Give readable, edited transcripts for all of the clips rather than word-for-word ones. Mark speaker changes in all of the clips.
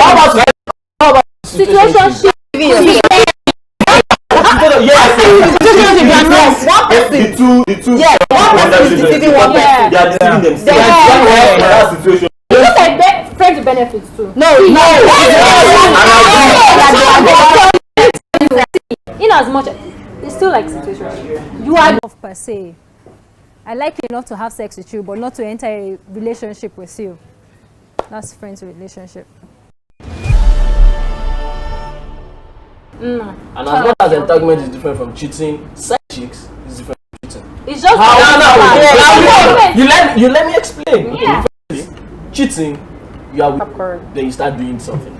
Speaker 1: How about situationship? Yes. The two. Yeah, one person is deceiving one person. They are deceiving themselves. That's situation.
Speaker 2: You say friends with benefits too.
Speaker 1: No.
Speaker 2: In as much, it's still like situation. You are enough per se. I like you enough to have sex with you, but not to enter a relationship with you. That's friends relationship.
Speaker 3: And as much as entanglement is different from cheating, side chicks is different from cheating.
Speaker 2: It's just
Speaker 3: you let me explain. Yeah. Cheating, you are with, then you start doing something.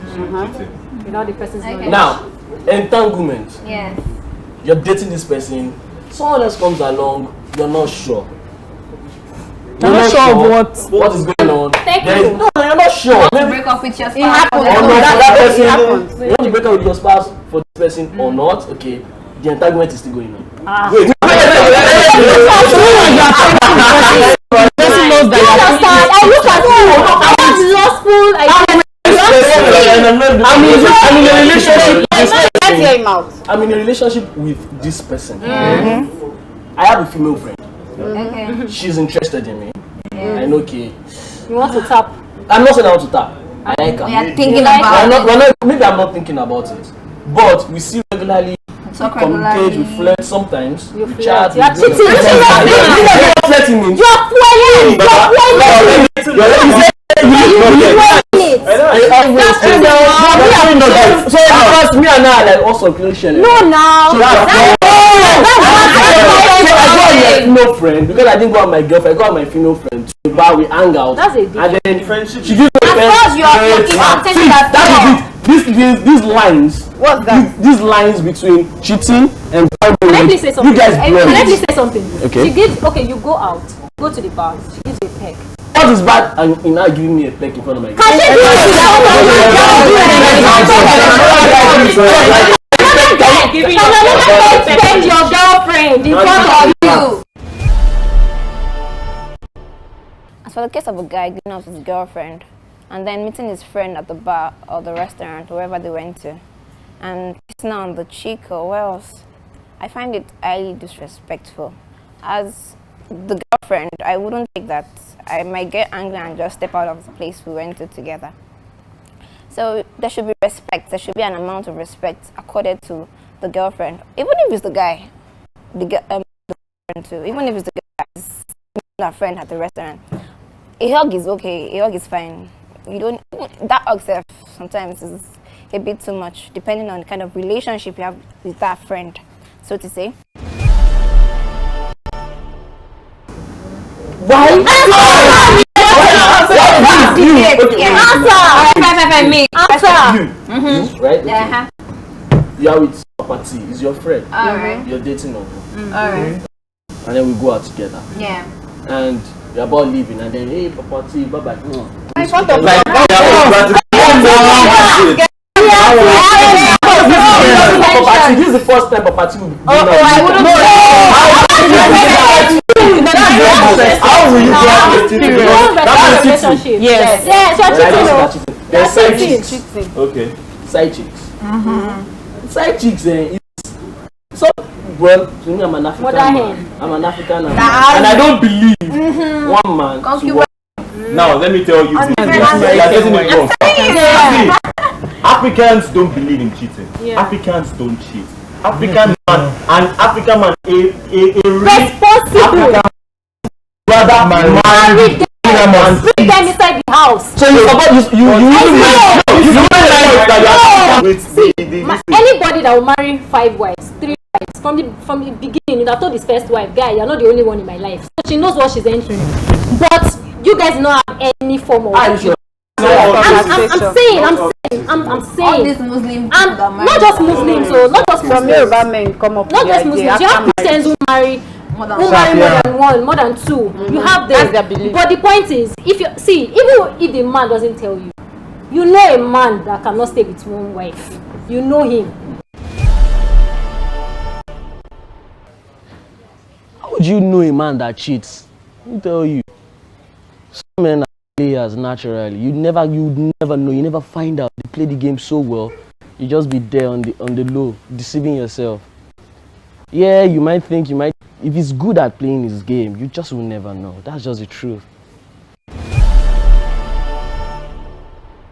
Speaker 2: Without the person's knowledge.
Speaker 3: Now, entanglement.
Speaker 4: Yes.
Speaker 3: You're dating this person, someone else comes along, you're not sure.
Speaker 5: You're not sure of
Speaker 3: what is going on.
Speaker 2: No,
Speaker 3: you're not sure.
Speaker 4: You want to break up with your spouse.
Speaker 3: You want to break up with your spouse for this person or not? Okay, the entanglement is still going on. Wait. I'm in a relationship with this person. I have a female friend.
Speaker 4: Okay.
Speaker 3: She's interested in me. And okay.
Speaker 2: You want to tap?
Speaker 3: I'm not saying I want to tap. I like her.
Speaker 4: We are thinking about it.
Speaker 3: Maybe I'm not thinking about it. But we see regularly, communicate, we flirt sometimes.
Speaker 2: You
Speaker 3: we chat.
Speaker 2: You are cheating.
Speaker 3: You're flirting me.
Speaker 2: You're playing.
Speaker 3: So me and her like also close.
Speaker 2: No, now.
Speaker 3: No friend because I didn't go out with my girlfriend. I got my female friend to bar, we hang out.
Speaker 2: That's a good.
Speaker 3: And then
Speaker 1: friendship.
Speaker 3: She gives me these lines.
Speaker 5: What's that?
Speaker 3: These lines between cheating and
Speaker 2: Can I please say something?
Speaker 3: You guys
Speaker 2: Can I please say something?
Speaker 3: Okay.
Speaker 2: She gives. Okay, you go out, go to the bar. She gives you a peg.
Speaker 3: What is bad in now giving me a peck in front of my girl?
Speaker 2: Can she do it? Can your girlfriend in front of you?
Speaker 4: As for the case of a guy going out with his girlfriend and then meeting his friend at the bar or the restaurant, wherever they went to, and kissing her on the cheek or where else, I find it highly disrespectful. As the girlfriend, I wouldn't take that. I might get angry and just step out of the place we went to together. So there should be respect. There should be an amount of respect accorded to the girlfriend, even if it's the guy, the girlfriend too. Even if it's the guy's friend at the restaurant, a hug is okay. A hug is fine. You don't that hug sometimes is a bit too much, depending on the kind of relationship you have with that friend, so to say.
Speaker 3: Why?
Speaker 4: Answer.
Speaker 3: Right? Okay. You are with Papa T. He's your friend.
Speaker 4: Alright.
Speaker 3: You're dating uncle.
Speaker 4: Alright.
Speaker 3: And then we go out together.
Speaker 4: Yeah.
Speaker 3: And you're about leaving, and then hey Papa T, bye bye.
Speaker 5: In front of like
Speaker 3: this is the first time Papa T will be
Speaker 5: I wouldn't know.
Speaker 3: How will you
Speaker 2: relationship?
Speaker 5: Yes.
Speaker 2: Yes, you're cheating.
Speaker 3: There's side chicks. Okay. Side chicks. Side chicks is so well. To me, I'm an African man. I'm an African man, and I don't believe one man.
Speaker 1: Now let me tell you, Africans don't believe in cheating. Yeah. Africans don't cheat. African man, an African man, a
Speaker 2: responsible
Speaker 1: brother man,
Speaker 2: married them, bring them inside the house.
Speaker 3: So you
Speaker 2: anybody that will marry 5 wives, 3 wives from the beginning, you have told his first wife, guy, you're not the only one in my life. So she knows what she's entering. But you guys do not have any form of. I'm saying.
Speaker 4: All these Muslims,
Speaker 2: not just Muslims, so not just
Speaker 5: from Yoruba men come up.
Speaker 2: Not just Muslims. You have Christians who marry more than one, more than two. You have them. But the point is, if you see, even if the man doesn't tell you, you know a man that cannot stay with one wife. You know him.
Speaker 3: How would you know a man that cheats? Who tell you? Some men players naturally. You never know. You never find out. They play the game so well. You just be there on the low, deceiving yourself. Yeah, you might think if he's good at playing his game, you just will never know. That's just the truth.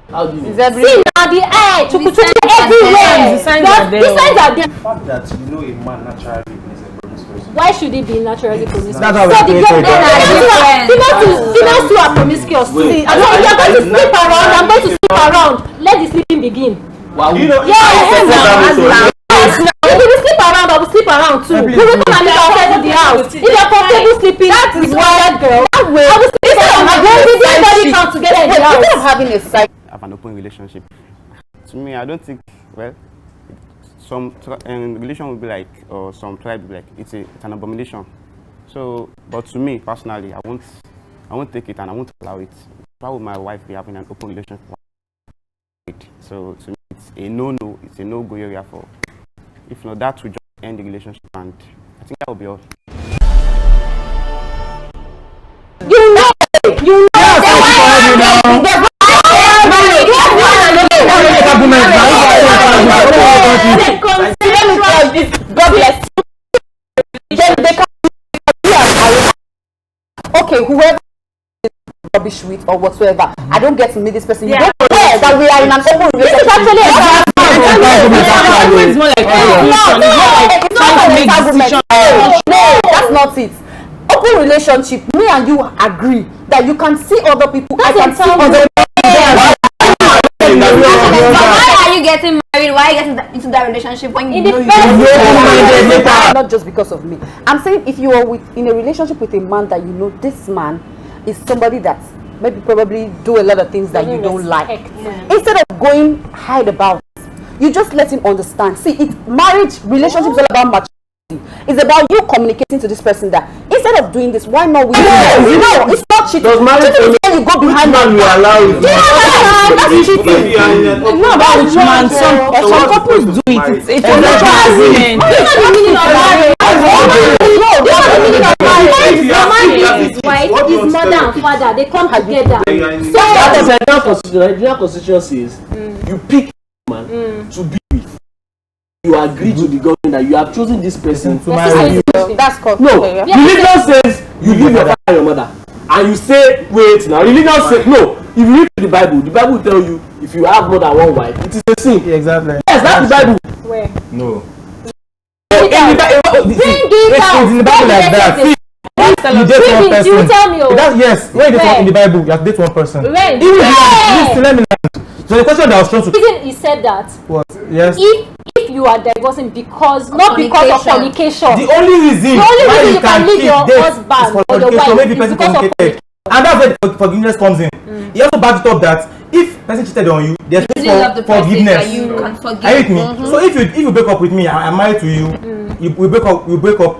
Speaker 3: How do you know?
Speaker 2: See now the eye, everywhere. The signs are there.
Speaker 1: The fact that you know a man naturally is a promised person.
Speaker 2: Why should he be naturally promiscuous?
Speaker 1: That's how
Speaker 2: females too are promiscuous. See, if you're going to sleep around, I'm going to sleep around. Let the sleeping begin.
Speaker 3: Wow.
Speaker 1: You know,
Speaker 2: if you sleep around, I will sleep around too. We will come and live outside of the house. If you're comfortable sleeping with one girl, I will sleep around. Everybody come together in the house.
Speaker 5: Instead of having a side
Speaker 6: have an open relationship, to me, I don't think, well, some relation would be like, or some tribe would be like, it's an abomination. So, but to me personally, I won't take it and I won't allow it. Why would my wife be having an open relationship? So to me, it's a no-no. It's a no-go area for. If not, that would just end the relationship, and I think that will be all.
Speaker 2: You know.
Speaker 5: God bless you. Then they can okay, whoever is rubbish with or whatsoever, I don't get to meet this person. You don't care that we are in an open relationship. It's more like no, that's not it. Open relationship, me and you agree that you can see other people. I can see other people.
Speaker 4: Why are you getting married? Why are you getting into that relationship when you know
Speaker 5: not just because of me. I'm saying if you are in a relationship with a man that you know this man is somebody that maybe probably do a lot of things that you don't like. Instead of going hide about it, you just let him understand. See, marriage relationship is all about maturity. It's about you communicating to this person that instead of doing this, why not we you know, it's not cheating. Cheating is when you go behind man
Speaker 1: you allow it.
Speaker 5: That's cheating. It's not about which man. Some couples do it. It's a natural agreement. That's the meaning of marriage.
Speaker 2: His wife, his mother and father, they come together. So
Speaker 3: that is the Nigerian constitution says you pick a man to be with. You agree to the government that you have chosen this person to marry you.
Speaker 5: That's called
Speaker 3: religion says you leave your father and your mother, and you say wait now. Religion says no. If you read the Bible will tell you if you have more than one wife, it is a sin.
Speaker 1: Exactly.
Speaker 3: Yes, that's the Bible.
Speaker 2: Where?
Speaker 1: No.
Speaker 2: Bring it out.
Speaker 1: In the Bible like that. You date one person.
Speaker 2: You tell me.
Speaker 1: Yes, when you date one in the Bible, you have to date one person.
Speaker 2: When?
Speaker 1: Listen, let me know. So the question that I was trying to.
Speaker 2: The reason he said that.
Speaker 1: What? Yes.
Speaker 2: If you are divorcing because not because of fornication.
Speaker 1: The only reason why you can
Speaker 2: leave your husband
Speaker 1: is for
Speaker 2: or your wife
Speaker 1: fornication. Maybe
Speaker 2: is
Speaker 1: person
Speaker 2: because of
Speaker 1: fornicated. And that's where the forgiveness comes in. He also backs it up that if person cheated on you, there's space for forgiveness. Are you with me? So if you break up with me, I'm married to you, we break up,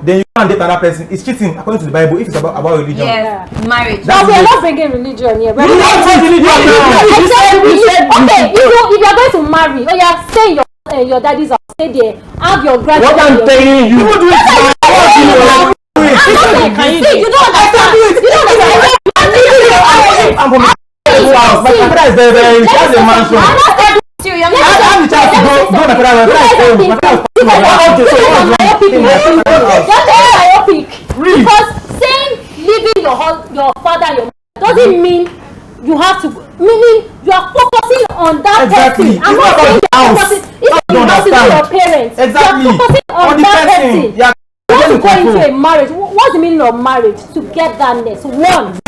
Speaker 1: then you can't date another person. It's cheating according to the Bible if it's about religion.
Speaker 4: Yes, marriage.
Speaker 2: But we are not bringing religion here.
Speaker 1: You don't want religion now.
Speaker 2: Okay, if you are going to marry, or you are staying your daddy's house, stay there, have your grandchildren.
Speaker 3: What I'm telling you.
Speaker 2: You don't understand. You don't understand.
Speaker 1: I'm from a house. My father is very rich. He has a mansion. I have the chance to go to my father's house.
Speaker 2: Because saying leaving your father and your mother doesn't mean you have to. Meaning you are focusing on that person. I'm not saying you're focusing on your parents.
Speaker 1: Exactly.
Speaker 2: You're focusing on that person.
Speaker 1: Yeah.
Speaker 2: You want to go into a marriage. What's the meaning of marriage? Togetherness. One.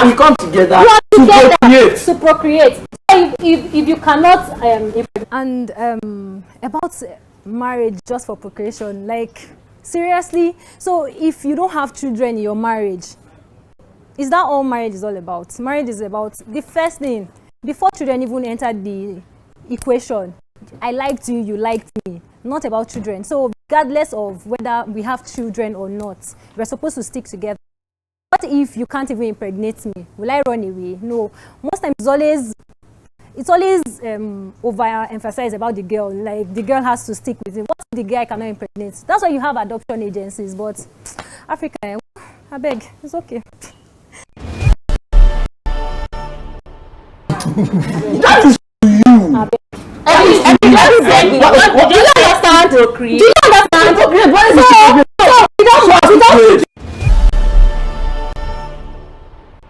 Speaker 3: We come together
Speaker 2: to procreate. So if you cannot
Speaker 7: and about marriage just for procreation, like seriously, so if you don't have children in your marriage, is that all marriage is all about? Marriage is about the first thing before children even enter the equation. I liked you, you liked me, not about children. So regardless of whether we have children or not, we're supposed to stick together. What if you can't even impregnate me? Will I run away? No. Most times it's always overemphasized about the girl. Like the girl has to stick with it. What if the guy cannot impregnate? That's why you have adoption agencies. But Africa, I beg, it's okay.
Speaker 3: That is to you.
Speaker 2: Do you understand? Do you understand?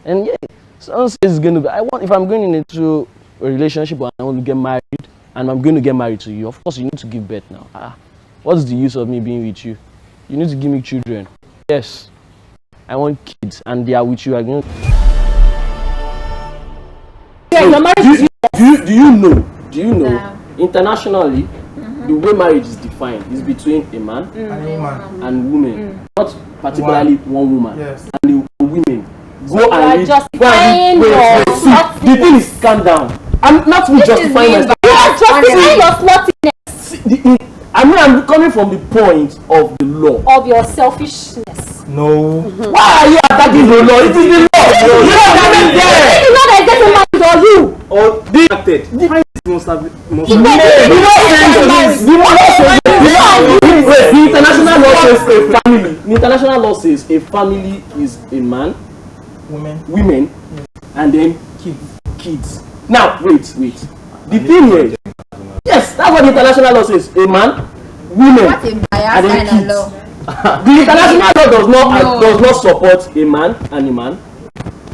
Speaker 3: And yeah, someone says it's going to be. If I'm going into a relationship and I want to get married, and I'm going to get married to you, of course you need to give birth now. What's the use of me being with you? You need to give me children. Yes, I want kids, and they are with you. Do you know? Internationally, the way marriage is defined is between a man and woman, not particularly one woman.
Speaker 1: Yes.
Speaker 3: And the women go and read. The thing is, calm down. I'm not me justifying myself.
Speaker 2: Justifying your sluttiness.
Speaker 3: I'm coming from the point of the law.
Speaker 2: Of your selfishness.
Speaker 1: No.
Speaker 3: Why are you attacking the law? It is the law. You know
Speaker 2: that is getting married or you?
Speaker 6: Or the
Speaker 3: international law says a family. The international law says a family is a man, women, and then kids. Now, wait. The thing here, yes, that's what the international law says. A man, women, and then kids. The international law does not support a man and a man,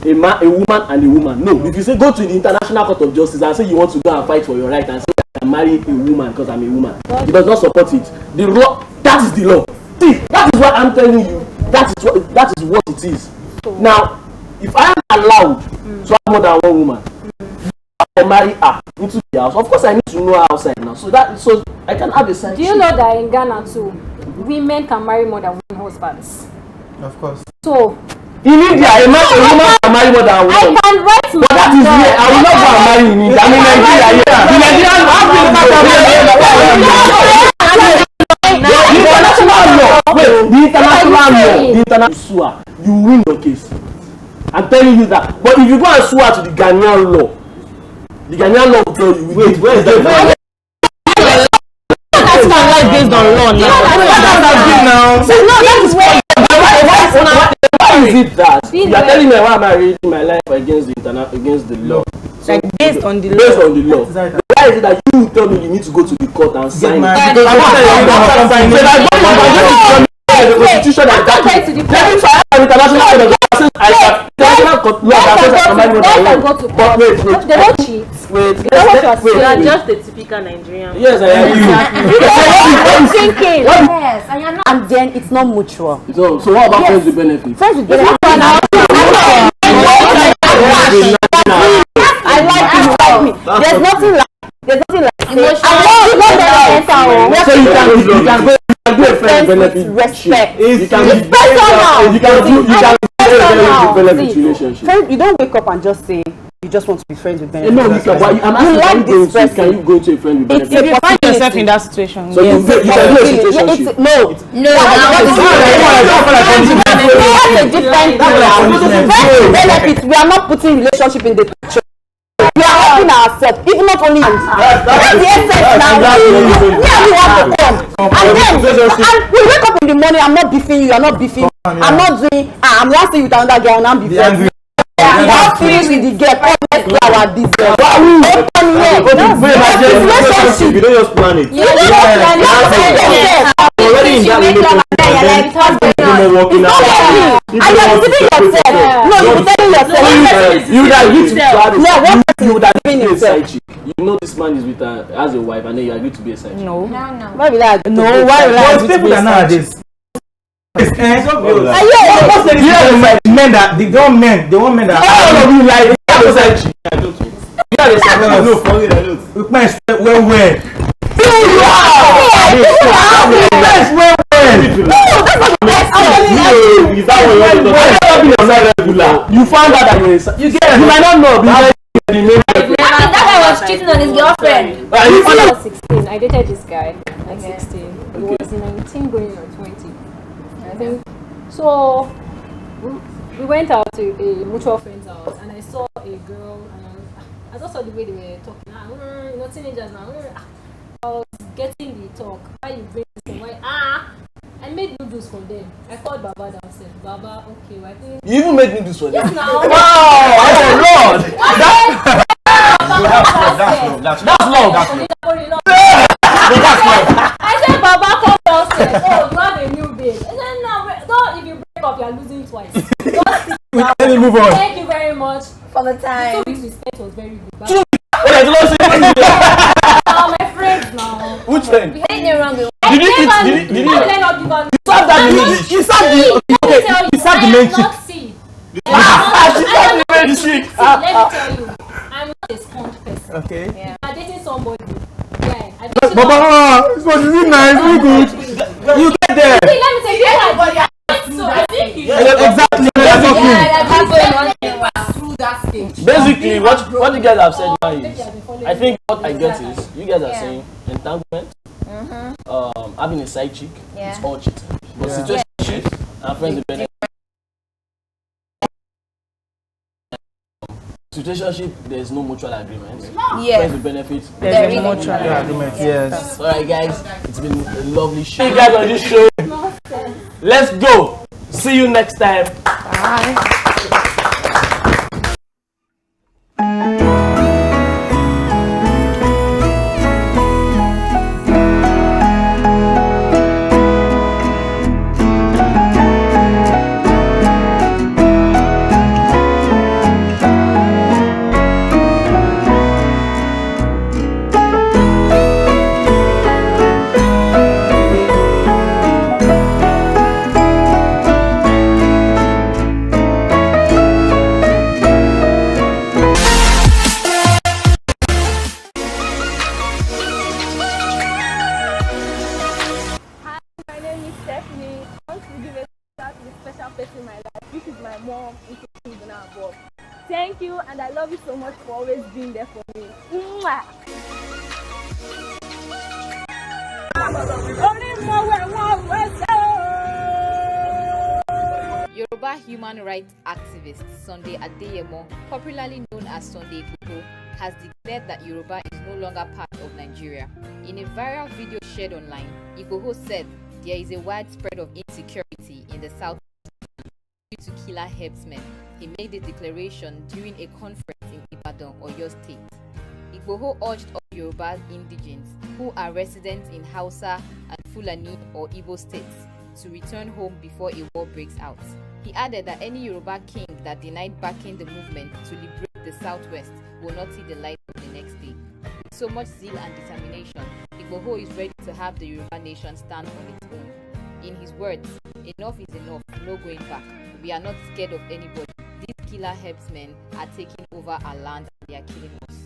Speaker 3: a woman and a woman. No, if you say go to the International Court of Justice and say you want to go and fight for your right and say I'm marrying a woman because I'm a woman, it does not support it. The law, that is the law. See, that is what I'm telling you. That is what it is. Now, if I am allowed to have more than one woman, I marry her into the house. Of course, I need to know her outside now, so I can have a side.
Speaker 2: Do you know that in Ghana too, women can marry more than one husbands?
Speaker 1: Of course.
Speaker 2: So
Speaker 3: in India, a woman can marry more than one.
Speaker 2: I can write my.
Speaker 3: But that is here. I will not go and marry in India. I mean, Nigeria. Yeah. The Nigerian the international law, you win your case. I'm telling you that. But if you go and sue her to the Ghanaian law, the Ghanaian law will tell you. Wait, where is that? That's not like based on law now. So no, that is where. Why is it that you are telling me why am I raising my life against the law?
Speaker 5: Like based on the law.
Speaker 3: Based on the law. Why is it that you tell me you need to go to the court and sign it? The constitution and that. Let me try international law. But wait.
Speaker 2: They don't cheat.
Speaker 3: Wait.
Speaker 2: You are
Speaker 8: just a typical Nigerian.
Speaker 3: Yes, I am.
Speaker 2: I'm thinking.
Speaker 5: Yes, and then it's not mutual.
Speaker 3: So what about friends with benefits?
Speaker 5: Friends with benefits. I like you. There's nothing like.
Speaker 3: So you can do a friend benefit
Speaker 5: respect.
Speaker 3: You can do benefit relationship.
Speaker 5: You don't wake up and just say you just want to be friends with benefits.
Speaker 3: No, I'm asking you can you go to a friend with benefits?
Speaker 5: If you find
Speaker 8: yourself in that situation,
Speaker 3: so you can do a situationship.
Speaker 5: No. That's a different benefits. We are not putting relationship in the picture. We are helping ourselves, even not only that's the essence now. We want to come. And we wake up in the morning, I'm not beefing you, you're not beefing. I'm not doing, I'm lasting with another girl and I'm beefing. We have feelings with the girl, let's play our business.
Speaker 6: You don't just plan it.
Speaker 5: You don't plan it.
Speaker 6: Already in that relationship, working out.
Speaker 5: And you're deceiving yourself. No, you're telling yourself.
Speaker 3: You would agree to be a side chick. You know this man is with her as a wife, and then you agree to be a side chick.
Speaker 5: No. Why will I?
Speaker 1: No, why will I? People that nowadays. Men that they want men that
Speaker 3: all of you like a side chick.
Speaker 6: I don't.
Speaker 3: You are a side chick.
Speaker 6: No, for me, I don't.
Speaker 1: Well.
Speaker 3: You found out that you're a side. You might not know.
Speaker 4: That guy was cheating on his girlfriend.
Speaker 2: I was 16. I dated this guy at 16. He was 19 going on 20. I think. So we went out to a mutual friend's house and I saw a girl and I just saw the way they were talking. Teenagers now. I was getting the talk. Why you bring this thing? Why? I made noodles for them. I called Baba downstairs. Baba, okay, I think.
Speaker 3: You even made noodles for them?
Speaker 2: Yes, now.
Speaker 3: Wow! Oh my God! That's love.
Speaker 2: I said, Baba, come downstairs. Oh, you have a new babe. And then now, don't, if you break up, you're losing twice.
Speaker 1: Let me move on.
Speaker 2: Thank you very much
Speaker 4: for the time.
Speaker 2: 2 weeks we spent was very good.
Speaker 3: My
Speaker 2: friends now.
Speaker 3: Which friend?
Speaker 4: We had it wrong.
Speaker 3: Did you eat? Did you
Speaker 2: not give us?
Speaker 3: You served the main chick.
Speaker 2: Let me tell you, I'm not a sponge person.
Speaker 1: Okay.
Speaker 2: Yeah. If I'm dating somebody,
Speaker 1: Baba, this was really nice, really good. You get there.
Speaker 2: Let me tell you, so I think you
Speaker 1: exactly.
Speaker 3: Basically, what you guys have said now is, I think what I get is, you guys are saying entanglement, having a side chick, it's all cheating. But situationship and friends with benefit. Situationship, there's no mutual agreement. Friends with benefit,
Speaker 8: there's a mutual
Speaker 1: agreement. Yes.
Speaker 3: Alright, guys, it's been a lovely show. You guys on this show. Let's go. See you next time.
Speaker 8: Bye.
Speaker 9: Thank you, and I love you so much for always being there for me. Mwah.
Speaker 10: Yoruba human rights activist Sunday Adeyemo, popularly known as Sunday KOKO, has declared that Yoruba is no longer part of Nigeria. In a viral video shared online, KOKO said there is a widespread of insecurity in the south due to killer herdsmen. He made the declaration during a conference in Ibadan, Oyo State. Igboho urged all Yoruba indigenes who are residents in Hausa and Fulani or Igbo states to return home before a war breaks out. He added that any Yoruba king that denied backing the movement to liberate the southwest will not see the light of the next day. With so much zeal and determination, Igboho is ready to have the Yoruba nation stand on its own. In his words, enough is enough, no going back. We are not scared of anybody. These killer herdsmen are taking over our land and they are killing us.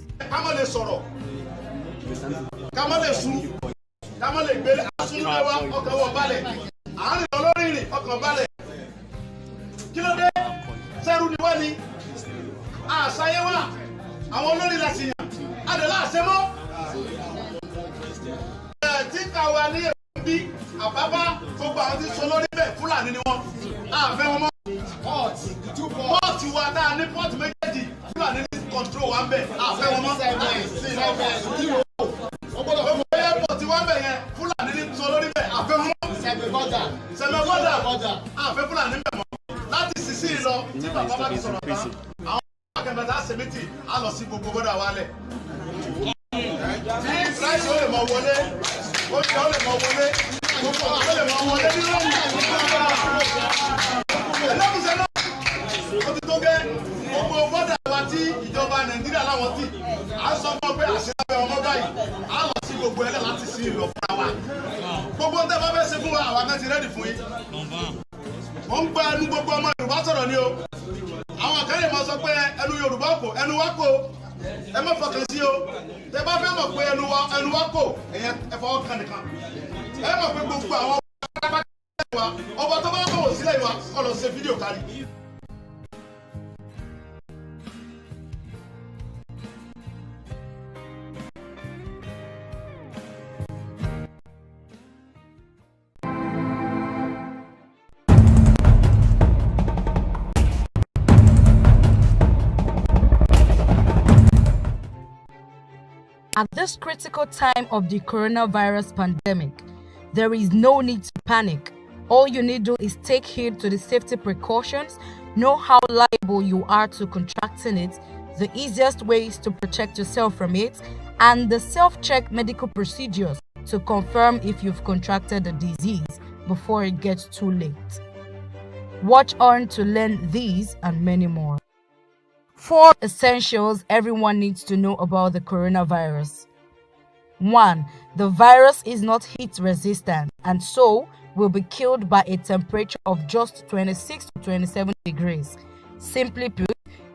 Speaker 11: At this critical time of the coronavirus pandemic, there is no need to panic. All you need to do is take heed to the safety precautions, know how liable you are to contracting it, the easiest ways to protect yourself from it, and the self-check medical procedures to confirm if you've contracted the disease before it gets too late. Watch on to learn these and many more. 4 essentials everyone needs to know about the coronavirus. 1. The virus is not heat resistant and so will be killed by a temperature of just 26 to 27 degrees. Simply put,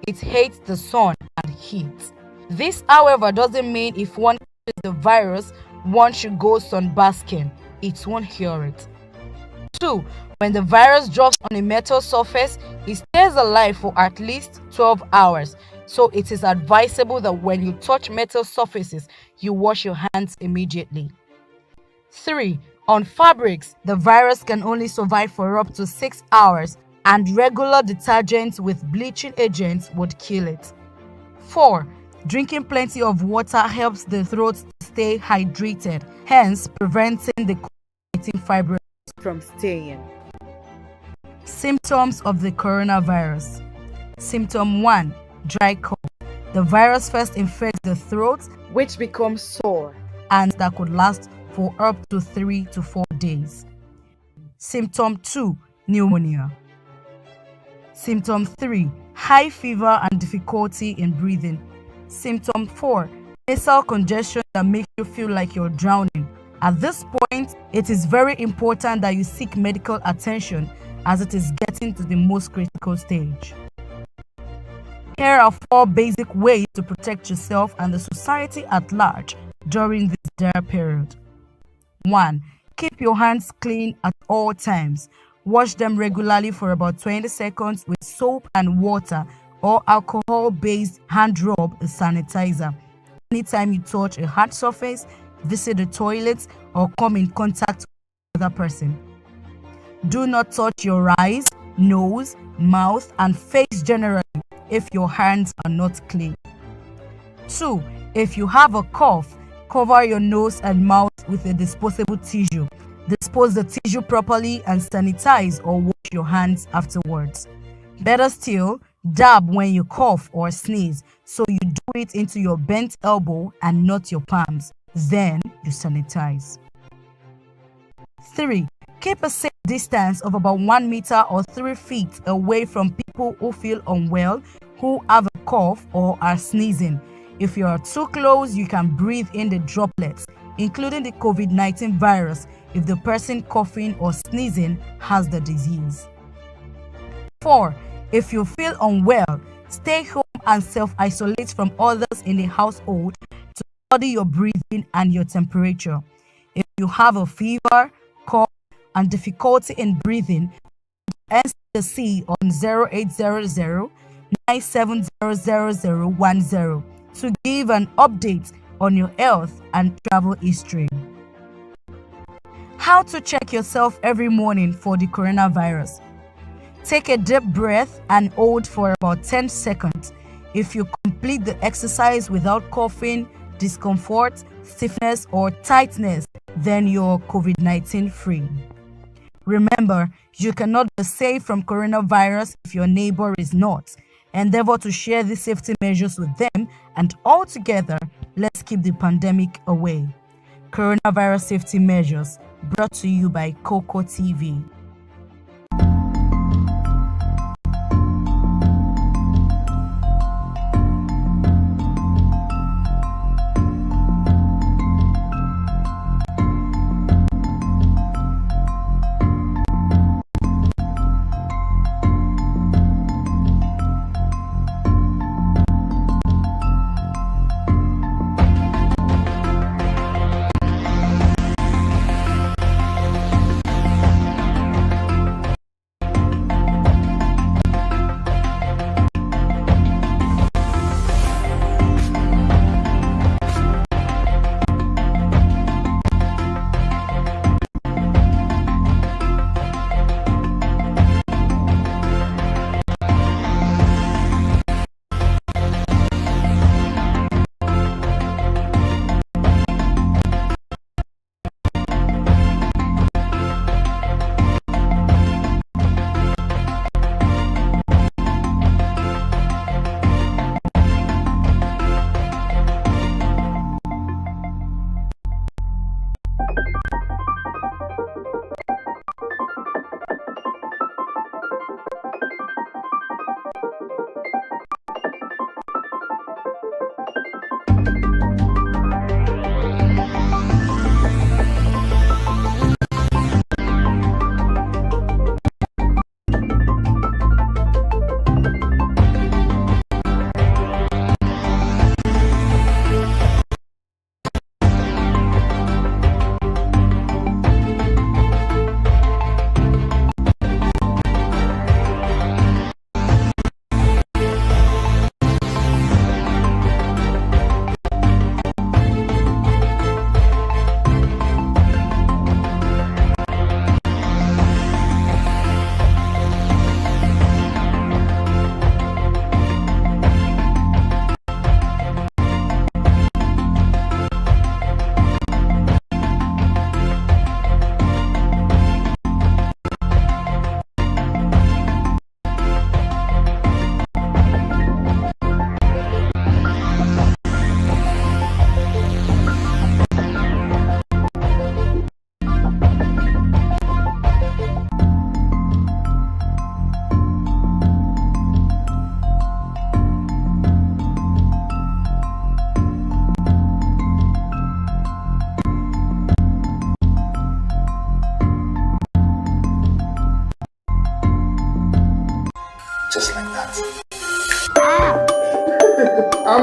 Speaker 11: it hates the sun and heat. This, however, doesn't mean if one catches the virus, one should go sunbasking. It won't cure it. 2. When the virus drops on a metal surface, it stays alive for at least 12 hours. So it is advisable that when you touch metal surfaces, you wash your hands immediately. 3. On fabrics, the virus can only survive for up to 6 hours, and regular detergents with bleaching agents would kill it. 4. Drinking plenty of water helps the throat stay hydrated, hence preventing the COVID-19 fibroids from staying. Symptoms of the coronavirus. Symptom 1. Dry cough. The virus first infects the throat, which becomes sore, and that could last for up to 3 to 4 days. Symptom 2. Pneumonia. Symptom 3. High fever and difficulty in breathing. Symptom 4. Nasal congestion that makes you feel like you're drowning. At this point, it is very important that you seek medical attention as it is getting to the most critical stage. Here are 4 basic ways to protect yourself and the society at large during this dire period. 1. Keep your hands clean at all times. Wash them regularly for about 20 seconds with soap and water or alcohol-based hand rub sanitizer. Anytime you touch a hard surface, visit the toilet, or come in contact with another person. Do not touch your eyes, nose, mouth, and face generally if your hands are not clean. 2. If you have a cough, cover your nose and mouth with a disposable tissue. Dispose the tissue properly and sanitize or wash your hands afterwards. Better still, dab when you cough or sneeze, so you do it into your bent elbow and not your palms. Then you sanitize. 3. Keep a safe distance of about 1 meter or 3 feet away from people who feel unwell, who have a cough or are sneezing. If you are too close, you can breathe in the droplets, including the COVID-19 virus, if the person coughing or sneezing has the disease. 4. If you feel unwell, stay home and self-isolate from others in the household to study your breathing and your temperature. If you have a fever, cough, and difficulty in breathing, answer the C on 0800 970010 to give an update on your health and travel history. How to check yourself every morning for the coronavirus. Take a deep breath and hold for about 10 seconds. If you complete the exercise without coughing, discomfort, stiffness, or tightness, then you're COVID-19 free. Remember, you cannot be safe from coronavirus if your neighbor is not. Endeavor to share these safety measures with them, and all together, let's keep the pandemic away. Coronavirus safety measures brought to you by KOKO TV.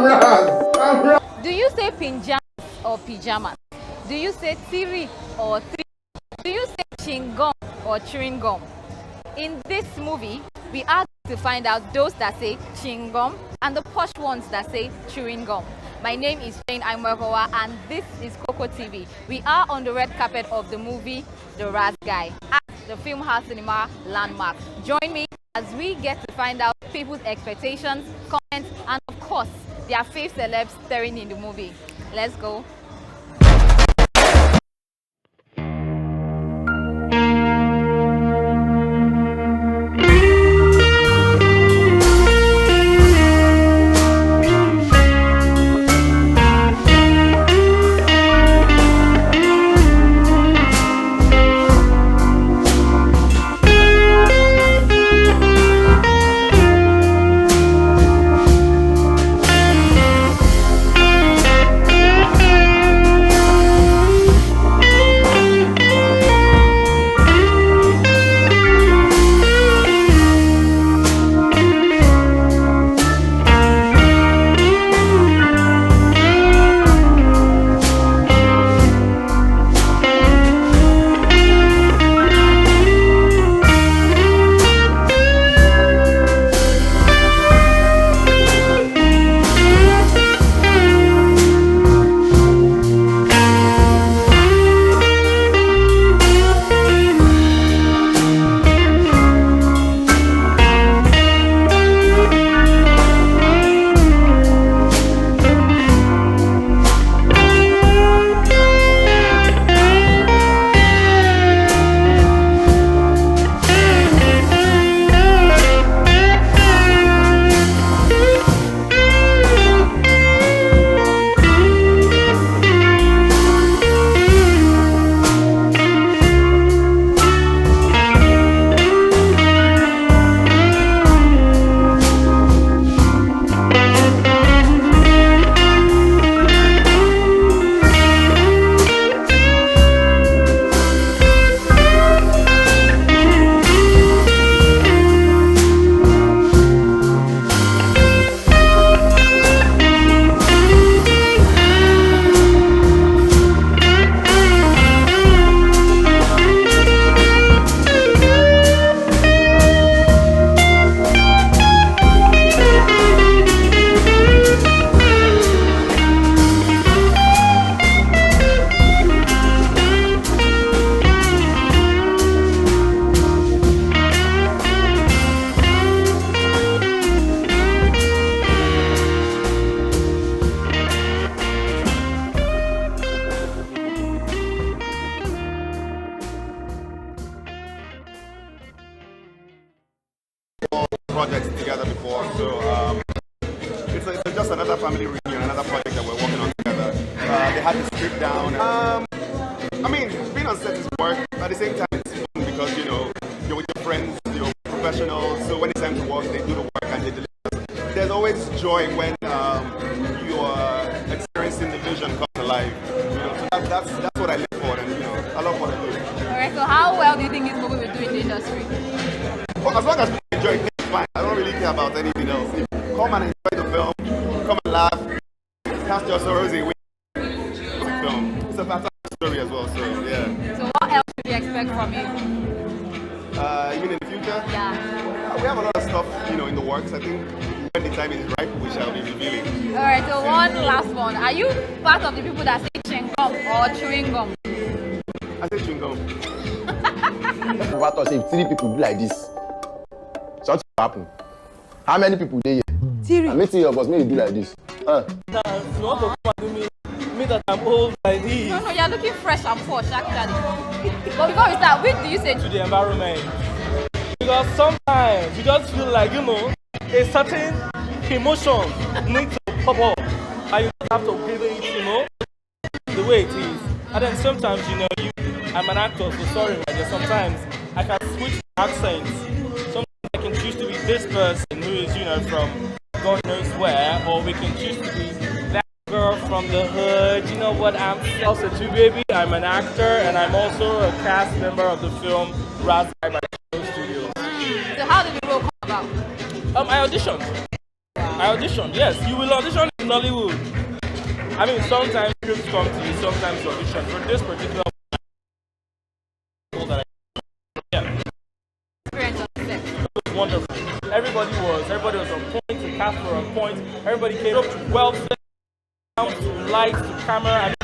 Speaker 10: Do you say pinjamas or pajamas? Do you say tiri or three? Do you say chewing gum or chewing gum? In this movie, we are going to find out those that say chewing gum and the posh ones that say chewing gum. My name is Jane Aimokowa and this is KOKO TV. We are on the red carpet of the movie The Ras Guy at the Film House Cinema Landmark. Join me as we get to find out people's expectations, comments, and of course, their fave celebs starring in the movie. Let's go.
Speaker 6: Projects together before, so it's just another family reunion, another project that we're working on together. They had the script down. I mean, being on set is work, but at the same time it's fun because you're with your friends, you're professionals, so when it's time to work, they do the work and they deliver. There's always joy when you are experiencing the vision come to life. So that's what I live for, and I love what I do.
Speaker 10: Alright, so how well do you think this movie will do in the industry?
Speaker 6: Well, as long as people enjoy it, it's fine. I don't really care about anything else. If you come and enjoy the film, come and laugh, cast your sorrows away. It's a fantastic story as well, so yeah.
Speaker 10: So what else should we expect from it?
Speaker 6: You mean in the future?
Speaker 10: Yeah.
Speaker 6: We have a lot of stuff, in the works. I think when the time is right, we shall be revealing.
Speaker 10: Alright, so one last one. Are you part of the people that say chewing gum or chewing gum?
Speaker 6: I say chewing gum.
Speaker 12: What us if 3 people do like this? Something will happen. How many people there? 3. I make 3 of us make you do like this.
Speaker 3: You want to come and do me that I'm old like this.
Speaker 10: No, you're looking fresh and posh actually. But before we start, what do you say
Speaker 3: to the environment? Because sometimes you just feel like, a certain emotion needs to pop up and you have to give it, the way it is. And then sometimes, I'm an actor, so sorry, sometimes I can switch accents. Sometimes I can choose to be this person who is, from God knows where, or we can choose to be that girl from the hood. You know what I'm saying? Also, too, baby, I'm an actor, and I'm also a cast member of the film Ras Guy by KOKO Studios.
Speaker 10: So how did the role come about?
Speaker 3: I auditioned.
Speaker 13: I auditioned, yes. You will audition in Nollywood. I mean, sometimes scripts come to you, sometimes you audition. For this particular that it was wonderful. Everybody was on point, the cast were on point. Everybody came up to well set, down to lights, to camera, and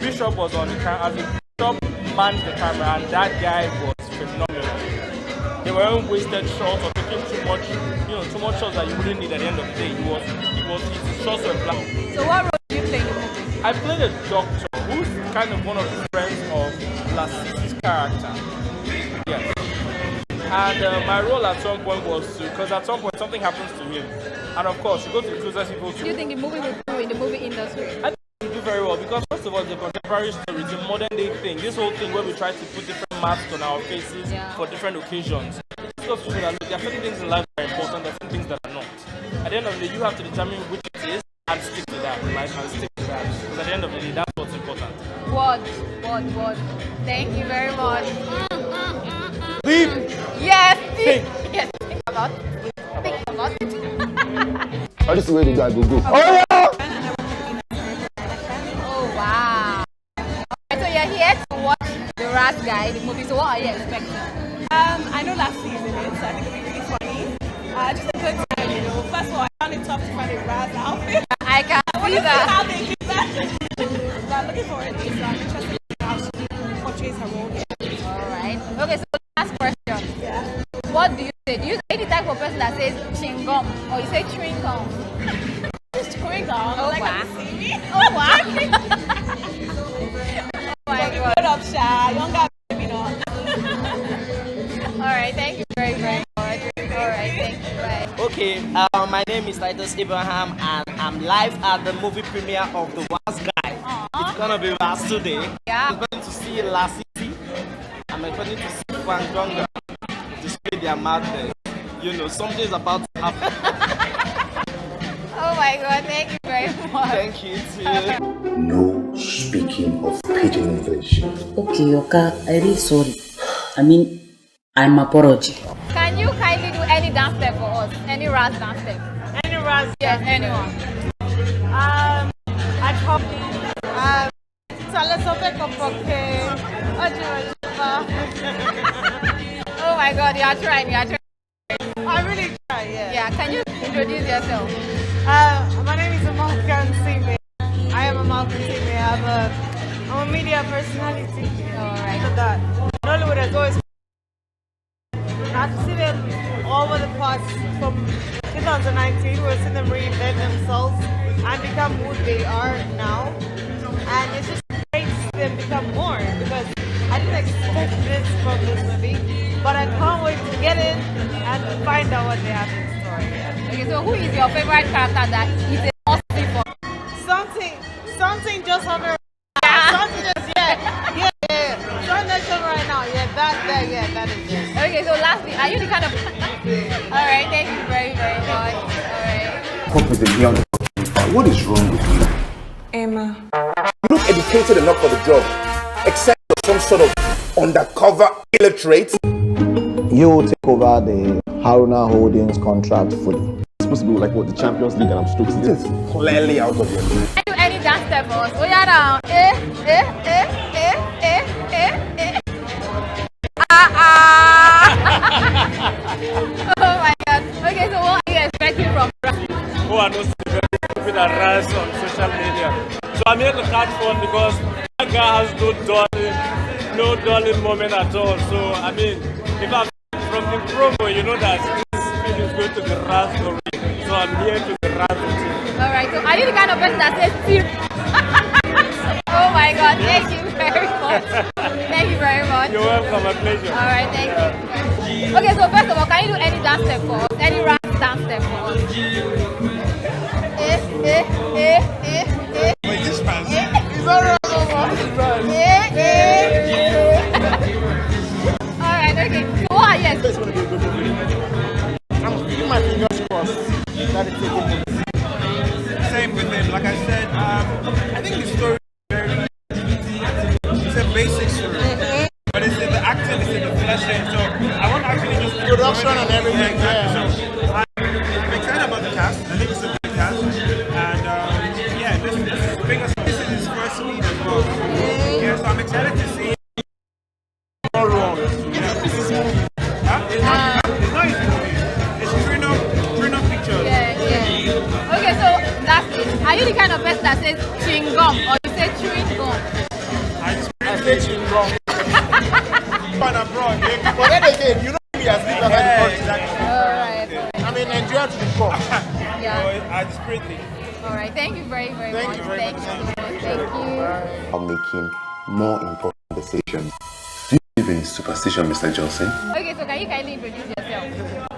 Speaker 13: Bishop was on the camera, as a Bishop manned the camera, and that guy was phenomenal. They weren't wasted shots or taking too much shots that you wouldn't need at the end of the day. His shots were black.
Speaker 10: So what role did you play in the movie?
Speaker 13: I played a doctor who's kind of one of the friends of Lasisi's character. Yes. And my role at some point was because at some point something happens to him. And of course, you go to the closest people to.
Speaker 10: Do you think the movie will do in the movie industry?
Speaker 13: I think it will do very well because first of all, it's a contemporary story, it's a modern day thing. This whole thing where we try to put different masks on our faces for different occasions. Because there are certain things in life that are important, there are certain things that are not. At the end of the day, you have to determine which it is and stick to that, right? And stick to that. Because at the end of the day, that's what's important.
Speaker 10: Word. Thank you very much.
Speaker 13: Deep.
Speaker 10: Yes, deep. Yes, think about it.
Speaker 12: Oh, this is where the guy go.
Speaker 10: Okay.
Speaker 12: Oh yeah!
Speaker 10: Oh wow. Alright, so you're here to watch the Rat Guy, the movie. So what are you expecting?
Speaker 9: I know last season so I think it'll be really funny. Just a good time, you know. First of all, I found it tough to find a Raz outfit.
Speaker 10: I can see that.
Speaker 9: How they do that. But I'm looking forward to it, so I'm interested in how she portrays her role here.
Speaker 10: Alright. Okay, so last question.
Speaker 9: Yeah.
Speaker 10: What do you say? Do you say the type of person that says chewing gum or you say chewing gum?
Speaker 9: Just chewing gum.
Speaker 10: Oh
Speaker 9: like
Speaker 10: wow.
Speaker 9: Oh wow.
Speaker 10: Oh my god.
Speaker 9: Good up, Sha. Younger baby, no.
Speaker 10: Alright, thank you very, very much. Alright, thank you. Bye.
Speaker 3: Okay, my name is Titus Abraham and I'm live at the movie premiere of The Wise Guy. It's gonna be last today.
Speaker 10: Yeah.
Speaker 3: I'm going to see Lasisi. I'm going to see Fangonga display their madness. You know, something's about to happen.
Speaker 10: Oh my god, thank you very much.
Speaker 3: Thank you too.
Speaker 14: No speaking of pidgin English.
Speaker 15: Okay, Oka, I'm really sorry. I mean, I'm apology.
Speaker 10: Can you kindly do any dance step for us? Any Raz dance step?
Speaker 9: Any Raz?
Speaker 10: Yes, anyone.
Speaker 9: I probably
Speaker 10: Oh my god, you are trying.
Speaker 9: I really try, yeah.
Speaker 10: Yeah, can you introduce yourself?
Speaker 9: My name is Malcolm Sime. I am a Malcolm Sime. I'm a media personality.
Speaker 10: Alright.
Speaker 9: So that Nollywood has always not to see them over the past from 2019, we're seeing them reinvent themselves and become who they are now. And it's just great to see them become more because I didn't expect this from this movie, but I can't wait to get in and find out what they have in store. Yeah.
Speaker 10: Okay, so who is your favorite character that is a must-see for?
Speaker 9: Something just over. Something just yeah. Something right now. That is it.
Speaker 10: Okay, so lastly, are you the kind of Alright, thank you very, very much. Alright.
Speaker 14: Fuck with the young. What is wrong with you?
Speaker 9: Emma.
Speaker 12: You look educated enough for the job, except for some sort of undercover illiterate.
Speaker 16: You take over the Haruna Holdings contract fully.
Speaker 12: It's supposed to be like what the Champions League, and I'm stoked. It's clearly out of your league.
Speaker 10: Can you do any dance step for us? Oh yeah, now. Oh my god. Okay, so what are you expecting from
Speaker 13: Oh, I know very stupid and rise on social media. So I'm here to catch fun because that guy has no dulling moment at all. So I mean, if I'm from the promo, you know that this film is going to be raspberry. So I'm here to be raspberry.
Speaker 10: Alright, so are you the kind of person that says serious? Oh my god, thank you very much. Thank you very much.
Speaker 13: You're welcome, my pleasure.
Speaker 10: Alright, thank you. Okay, so first of all, can you do any dance step for us? Any rap dance step for us?
Speaker 12: Wait, this man.
Speaker 10: It's not wrong. Alright, okay. So what are you expecting?
Speaker 12: I'm keeping my fingers crossed that it's a good movie.
Speaker 17: Same with it. Like I said, I think the story is very. It's a basic story, but it's in the acting, it's in the fleshing. So I want to actually just
Speaker 12: production and everything.
Speaker 17: Yeah, exactly. So I'm excited about the
Speaker 10: gum or you say chewing gum?
Speaker 17: I say chewing gum. But abroad, but then again, you know me as leaders at the country.
Speaker 10: Alright.
Speaker 17: I mean, Nigeria to the core.
Speaker 10: Yeah.
Speaker 17: I desperately.
Speaker 10: Alright, thank you very, very much.
Speaker 17: Thank you very much.
Speaker 10: Thank you.
Speaker 14: Are making more important decisions. Do you believe in superstition, Mr. Johnson?
Speaker 10: Okay, so can you kindly introduce yourself?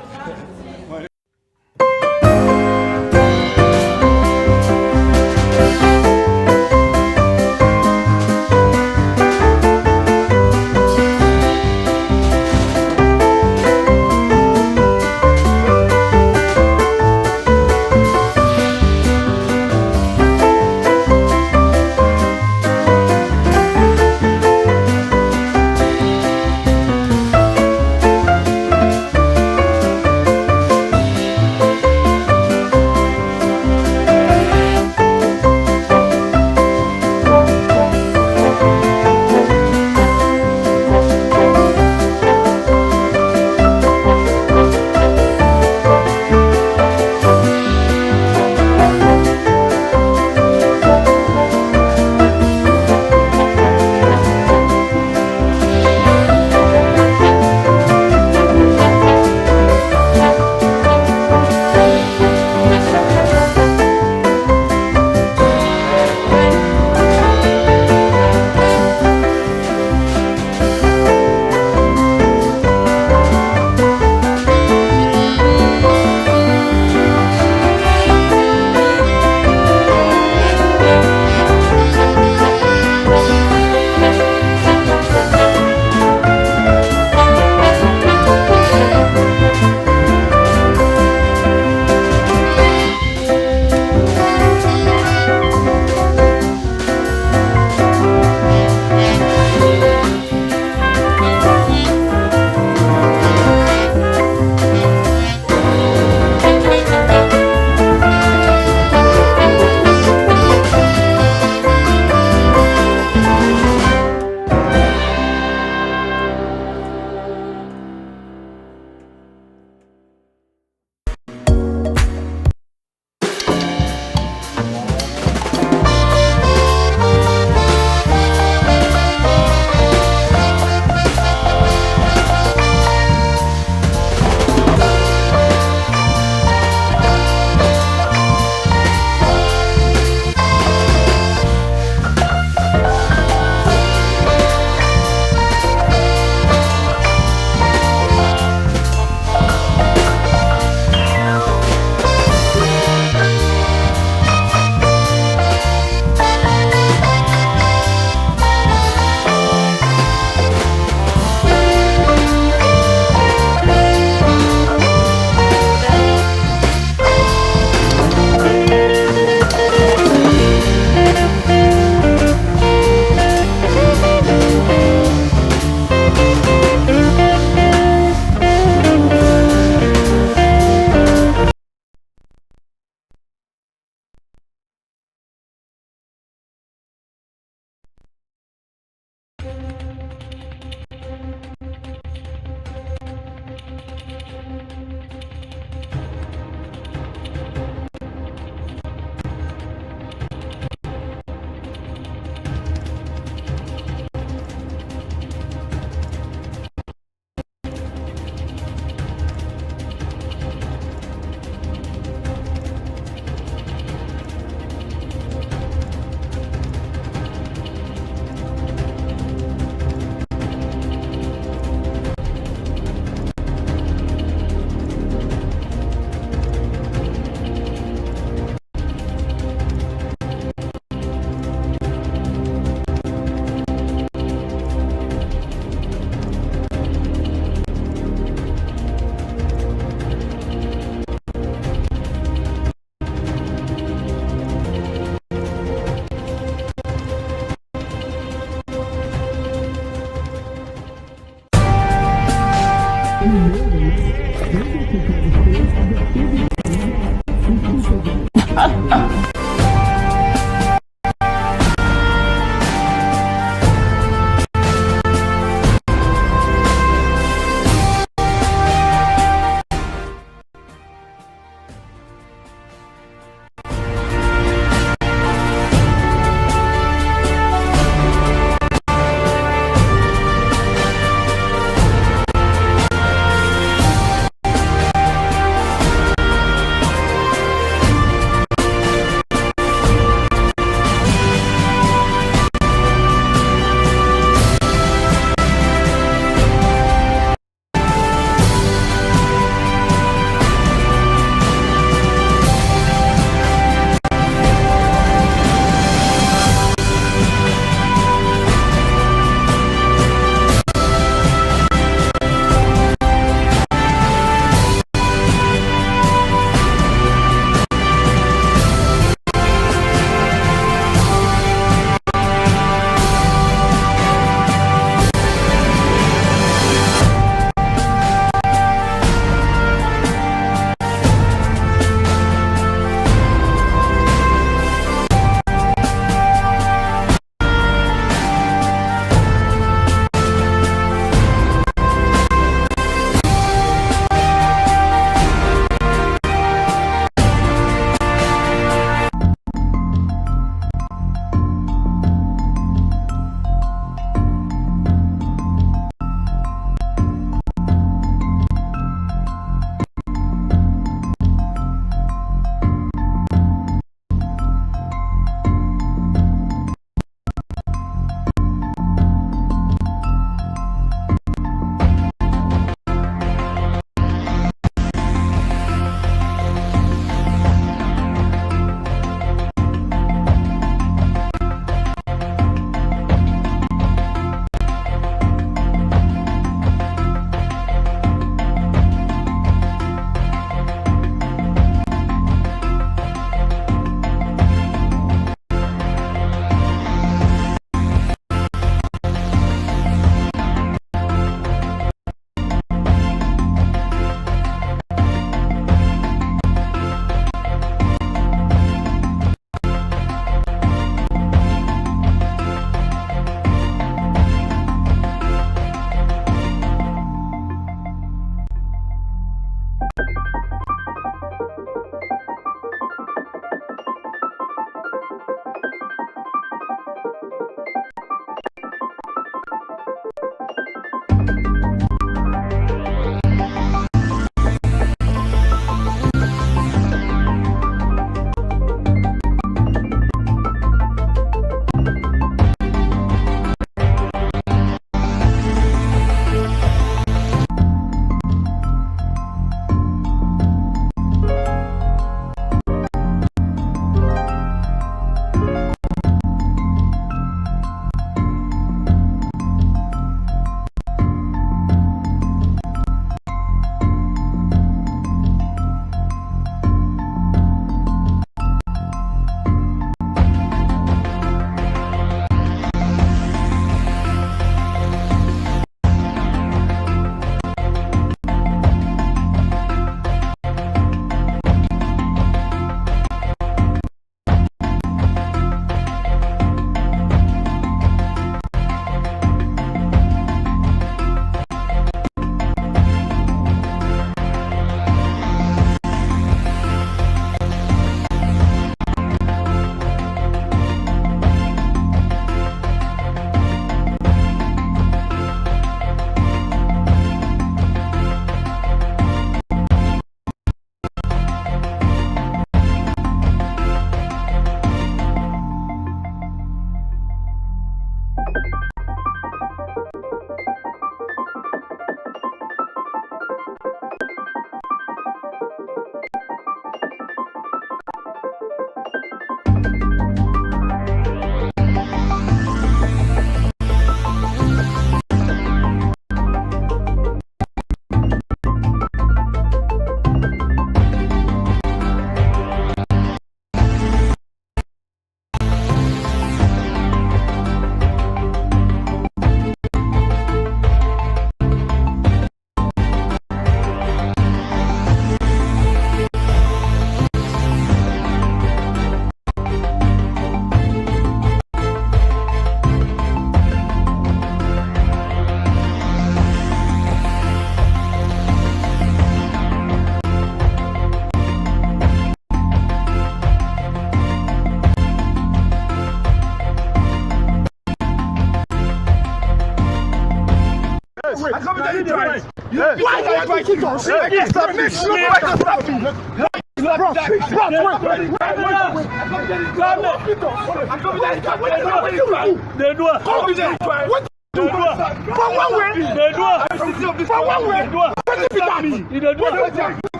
Speaker 18: Why do you cheat on?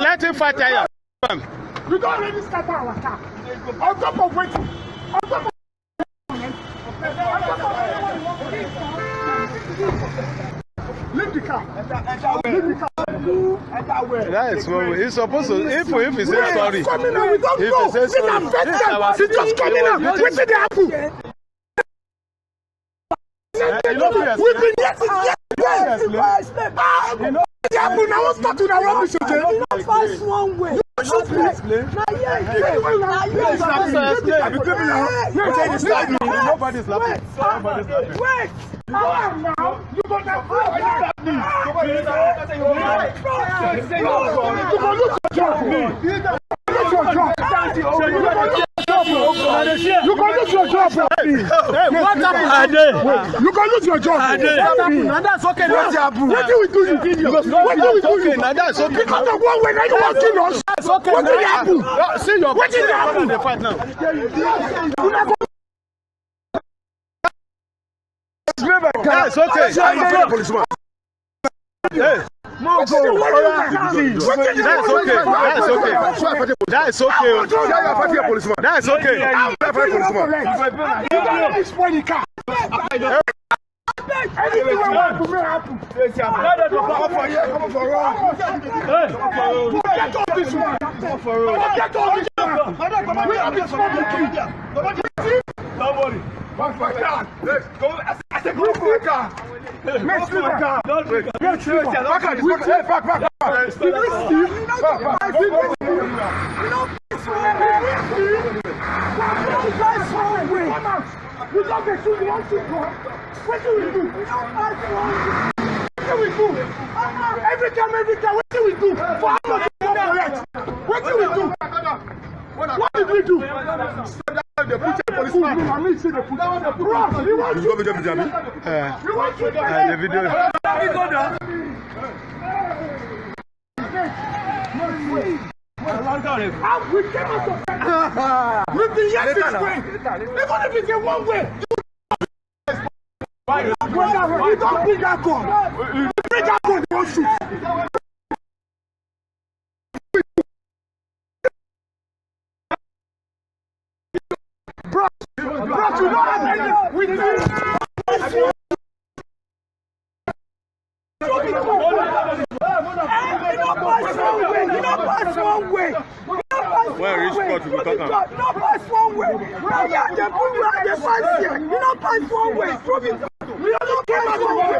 Speaker 12: Let him fight here.
Speaker 18: We don't already scatter our car. On top of waiting. On top of leave the car. Leave the car.
Speaker 12: That is one way. He's supposed to, if he says sorry.
Speaker 18: We don't know.
Speaker 12: He says sorry.
Speaker 18: He's just coming out. What did happen? We've been here since yesterday. What happened? I was talking to rubbish again. Not pass one way.
Speaker 12: Nobody's laughing.
Speaker 18: Wait! Now, you got that food. You can lose your job. Lose your job. You can lose your job.
Speaker 12: What happened?
Speaker 18: You can lose your job.
Speaker 12: Now that's okay.
Speaker 18: What do we do, you idiot? What do we do?
Speaker 12: Now that's okay.
Speaker 18: Because of one way, now you want to kill us.
Speaker 12: Okay.
Speaker 18: What did happen?
Speaker 12: See your
Speaker 18: what did happen?
Speaker 12: They fight now. That's okay. Hey. That's okay. That's okay. That's okay. That's okay.
Speaker 18: You don't destroy the car. Anything will happen, will happen. Come for us. Get all this one. Get all this one. We have this fucking nobody. Let's go. I said, go for a car. Let's do a car. You don't get to the answer. What do we do? What do we do? Every time, what do we do? For how much you want correct? What do we do? What did we do? They put a policeman. I mean, see the policeman. Bro, you want to go to Jamie? You want to the video. We came out of we've been here this way. Even if it's a one way. We don't bring that gun. We bring that gun, they won't shoot. Bro, you don't have any. We do.
Speaker 12: Where is Scott? You talking?
Speaker 18: No pass one way. We are the here. We don't pass one way. We don't pass one way.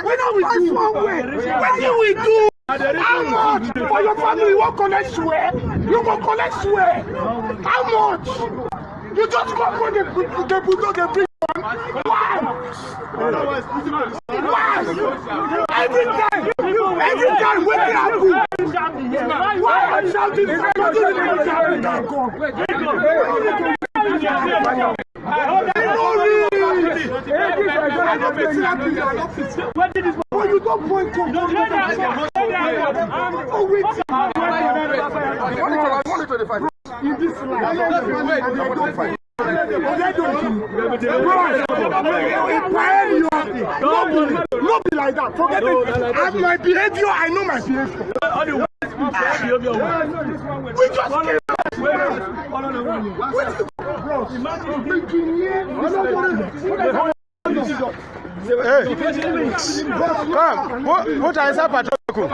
Speaker 18: We don't pass one way. What do we do? How much for your family? You won't collect swear. You won't collect swear. How much? You just go for the big one. Why? Why? Every time, what did happen? Why are you shouting? You don't point to in this life. Not be like that. Forget it. And my behavior, I know my behavior. We just came
Speaker 12: Come, what is that patrol?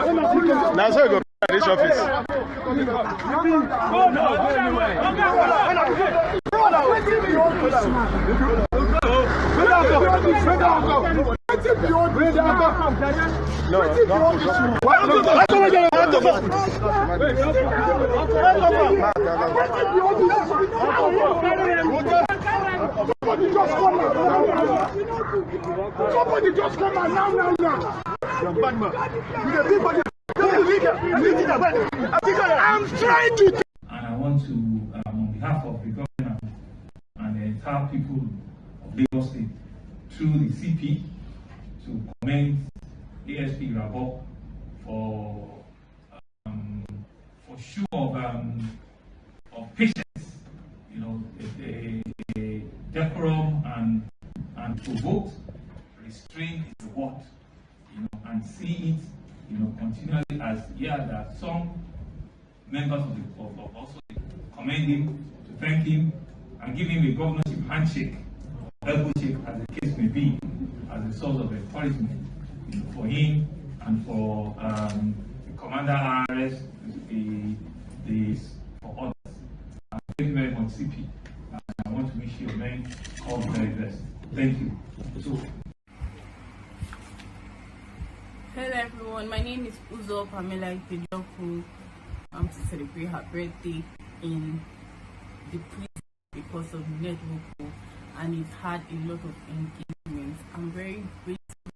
Speaker 12: Now, so you go to this office.
Speaker 18: Somebody just come out now. I'm trying to.
Speaker 19: And I want to, on behalf of the government and the entire people of Lagos State, through the CP to commend ASP Rabok for show of patience, you know, a decorum and provoked restraint is the word, you know, and see it, you know, continually as there are some members of also commend him, to thank him, and give him a governorship handshake, elbow shake, as the case may be, as a source of encouragement, you know, for him and for the Commander RS, for others. Thank you very much, CP. I want to wish you men all the very best. Thank you. So,
Speaker 8: hello everyone, my name is Uzo Pamela Ipejoku. I'm to celebrate her birthday in the prison because of network, and it had a lot of engagements. I'm very grateful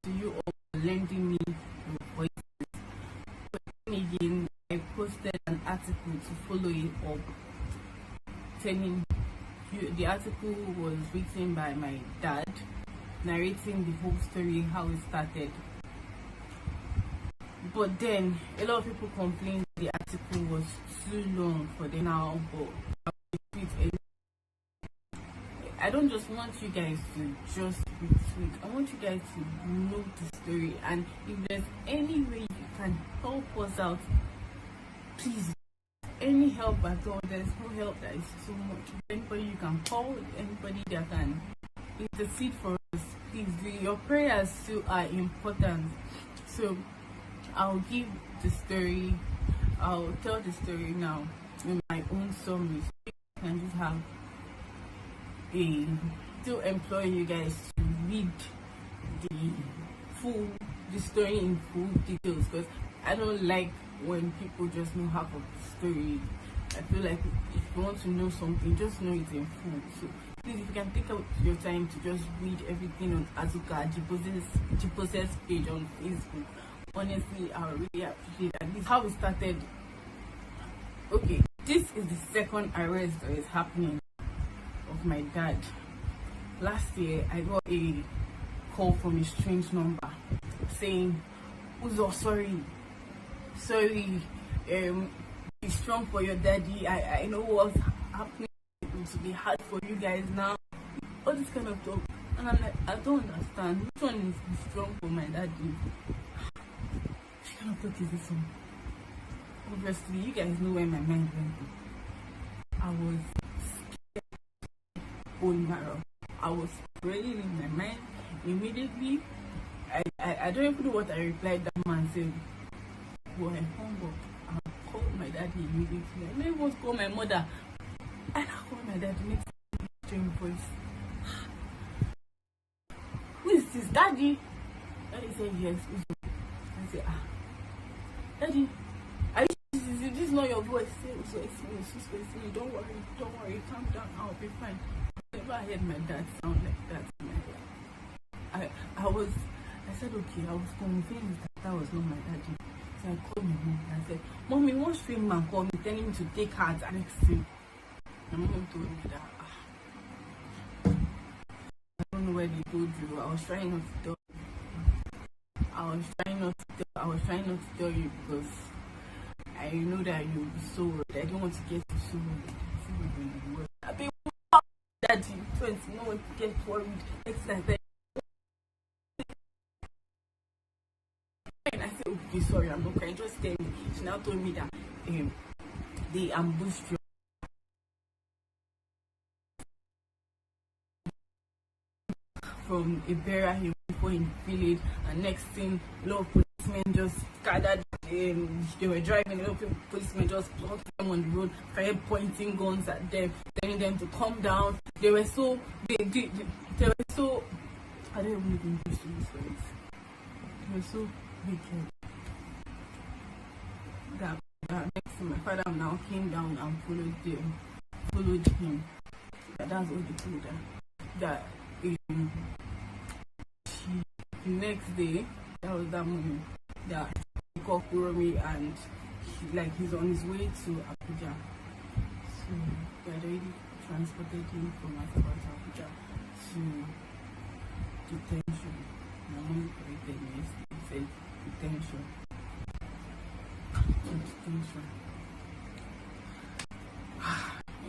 Speaker 8: to you all for lending me your voices. But then again, I posted an article to follow it up, telling you the article was written by my dad, narrating the whole story, how it started. But then a lot of people complained the article was too long for them now, but I don't just want you guys to just retweet. I want you guys to know the story, and if there's any way you can help us out, please. Any help at all, there's no help that is too much. Anybody you can call, anybody that can intercede for us, please do. Your prayers too are important. So I'll give the story, I'll tell the story now in my own summary. So you can just have to employ you guys to read the story in full details, because I don't like when people just know half of the story. I feel like if you want to know something, just know it in full. So please, if you can take out your time to just read everything on Azuka Jipose's page on Facebook, honestly, I really appreciate that. This is how it started. Okay, this is the second arrest that is happening of my dad. Last year, I got a call from a strange number saying, Uzo, sorry, be strong for your daddy. I know what's happening. It will be hard for you guys now. All this kind of talk. And I'm like, I don't understand. Which one is be strong for my daddy? Which kind of talk is this one? Obviously, you guys know where my mind went to. I was scared. Bone marrow. I was praying in my mind. Immediately, I don't even know what I replied. That man said, "Boy, I hung up. I called my daddy immediately. I didn't want to call my mother. And I called my daddy next strange voice. Who is this, daddy? Daddy said, yes. I said, daddy, this is not your voice. So it's me. Don't worry, calm down. I'll be fine. I never heard my dad sound like that in my life. I said, okay, I was convinced that was not my daddy. So I called my mom and I said, Mommy, one strange man called me telling me to take her to next thing. My mom told me that I don't know where they told you. I was trying not to tell you. I was trying not to tell you because I know that you'll be so worried. I don't want to get you so worried. I've been daddy, 20, no one to get worried. Next time I said, and I said, okay, sorry, I'm not crying. Just tell me. She now told me that they ambushed you. From a barrier he went in the village, and next thing, a lot of policemen just gathered. They were driving, a lot of policemen just blocked them on the road, started pointing guns at them, telling them to calm down. They were so, they were so, I don't even know English to this phrase. They were so wicked. That next thing, my father now came down and followed him. That's what they told her. That the next day, that was that moment that he called Kuromi and he's on his way to Abuja. So we had already transported him from Abuja to detention. My mom corrected me yesterday. He said detention. Detention.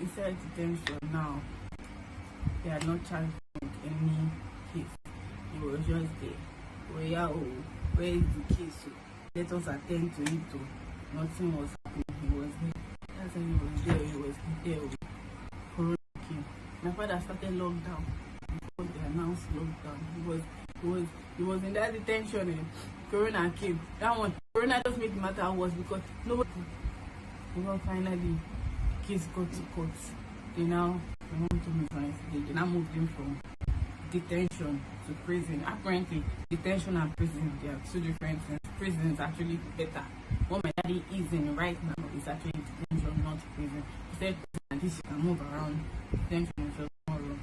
Speaker 8: Inside detention now, they are not charged with any case. He was just there. Where is the case? Let us attend to it. Nothing was happening. He was there. That's why he was there. He was there. Corona came. My father started lockdown. Before they announced lockdown, he was in that detention and Corona came. That one, Corona just made the matter worse because nobody. Finally, case got to court. They now moved him from detention to prison. Apparently, detention and prison, they are two different things. Prison is actually better. What my daddy is in right now is actually detention, not prison. He said at least you can move around. Detention is just more room.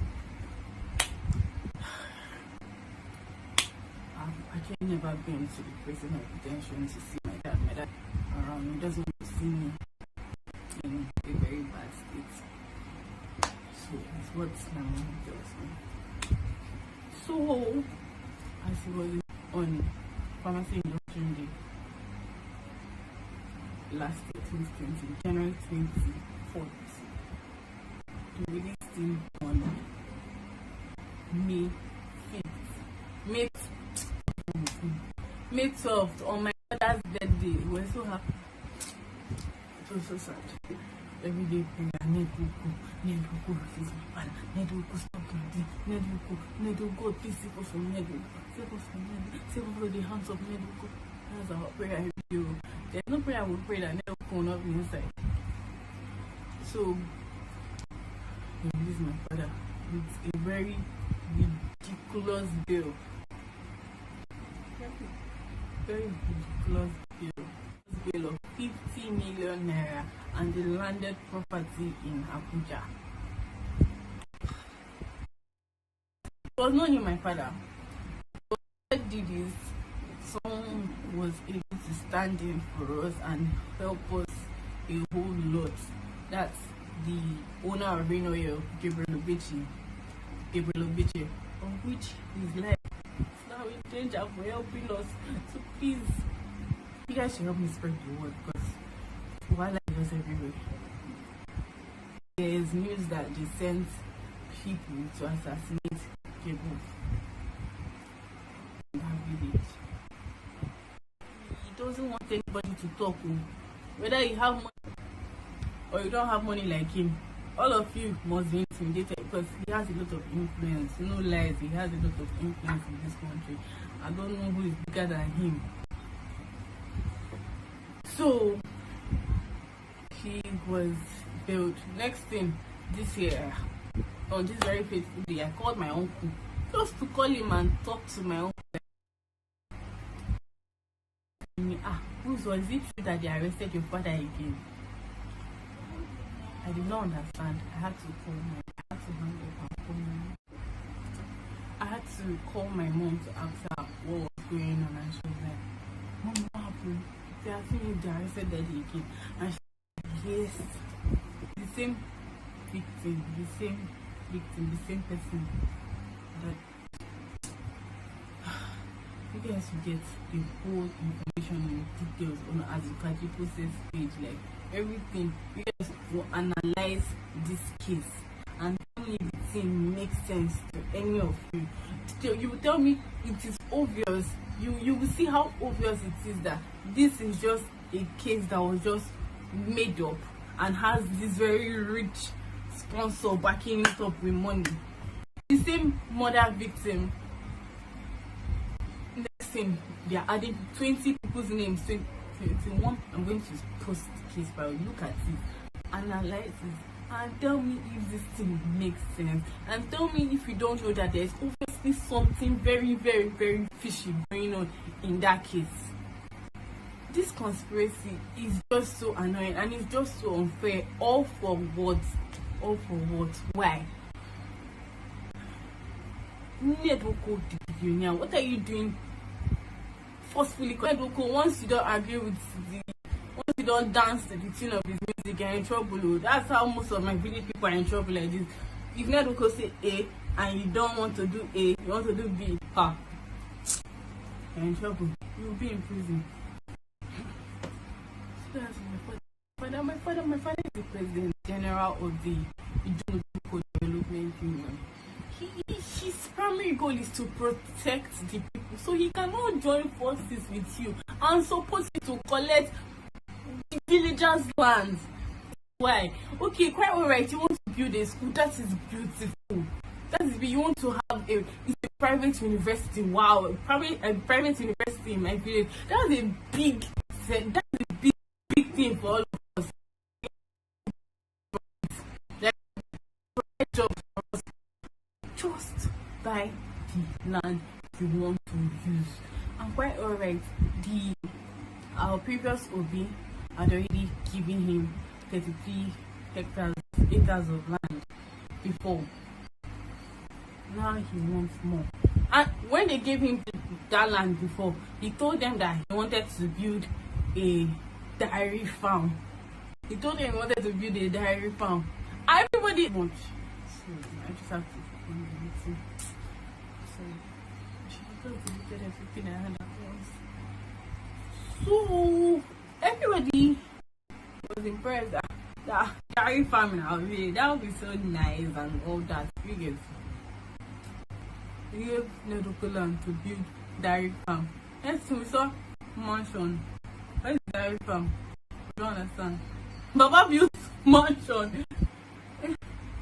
Speaker 8: I've actually never been to the prison or detention to see my dad. My dad around. He doesn't want to see me in a very bad state. So that's what my mom tells me. So, as he was on pharmacy induction day last year, 2020, January 24th, he released him on May 12th, on my father's birthday. We were so happy. It was so sad. Every day prayer, Neduko, this is my father. Neduko, stop doing Neduko, please save us from Neduko. Save us from the hands of Neduko. That's our prayer every day. There's no prayer we pray that Neduko will not be inside. So, this is my father with a very ridiculous bill. Very ridiculous bill of 50 million naira and the landed property in Abuja. It was not only my father. But I did this, someone was able to stand in for us and help us a whole lot. That's the owner of Rain Oil, Gabriel Obichi, of which his life is now in danger for helping us. So please, you guys should help me spread the word because while I was everywhere, there is news that they sent people to assassinate Gabriel in that village. He doesn't want anybody to talk. Whether you have money or you don't have money like him, all of you must be intimidated because he has a lot of influence. No lies, he has a lot of influence in this country. I don't know who is bigger than him. So he was built. Next thing, this year, on this very fateful day, I called my uncle just to call him and talk to my uncle. Was it true that they arrested your father again? I did not understand. I had to hang up and call I had to call my mom to ask her what was going on, and she was like, "Mom, what happened? They are saying they arrested Daddy again." And she said, "Yes, the same victim, the same person." But you guys will get the whole information and details on Azukaji's page, like everything. You guys will analyze this case and tell me if the thing makes sense to any of you. You will tell me it is obvious. You will see how obvious it is that this is just a case that was just made up and has this very rich sponsor backing it up with money. The same murder victim. Next thing, they are adding 20 people's names. 21. I'm going to post the case file. Look at it, analyze it, and tell me if this thing makes sense. And tell me if you don't know that there's obviously something very, very, very fishy going on in that case. This conspiracy is just so annoying and it's just so unfair. All for what? All for what? Why? What are you doing forcefully? Once you don't agree with once you don't dance to the tune of his music, you're in trouble. That's how most of my village people are in trouble like this. If not because say A and you don't want to do A, you want to do B, you're in trouble. You'll be in prison. So that's my father. My father is the president general of the Ijumo Development Union. His primary goal is to protect the people, so he cannot join forces with you and suppose you to collect the villagers' lands. Why? Okay, quite alright. You want to build a school, that is beautiful. That is, you want to have a private university. Wow, a private university in my village. That's a big thing for all of us. Like, job for us. Just buy the land you want to use. And quite alright, our previous OB had already given him 33 acres of land before. Now he wants more. And when they gave him that land before, he told them that he wanted to build a dairy farm. Everybody much. So I just have to find the meeting. So she deleted everything I had at once. So everybody was impressed that dairy farming out here, that would be so nice and all that. We gave Neduko land to build dairy farm. Next we saw mansion. Where is dairy farm? I don't understand. Baba built mansion.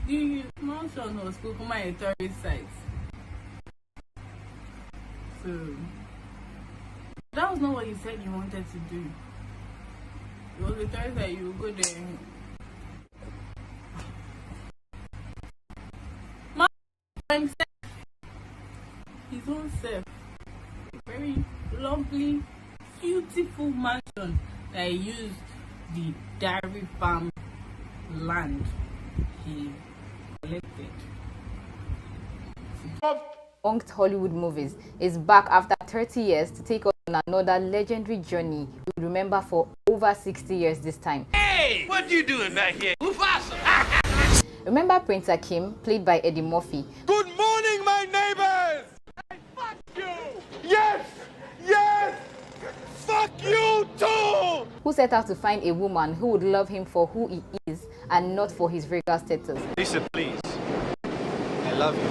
Speaker 8: The mansion was for my tourist site. So that was not what you said you wanted to do. It was a tourist site, you would go there. His own self, a very lovely, beautiful mansion that he used the dairy farm land he collected.
Speaker 10: Defunct Hollywood movies is back after 30 years to take us on another legendary journey we remember for over 60 years this time.
Speaker 20: Hey, what you doing back here? Mufasa!
Speaker 10: Remember Prince Akim, played by Eddie Murphy?
Speaker 20: Good morning, my neighbors! Hey, fuck you! Yes! Yes! Fuck you too!
Speaker 10: Who set out to find a woman who would love him for who he is and not for his regal status.
Speaker 20: Lisa, please. I love you.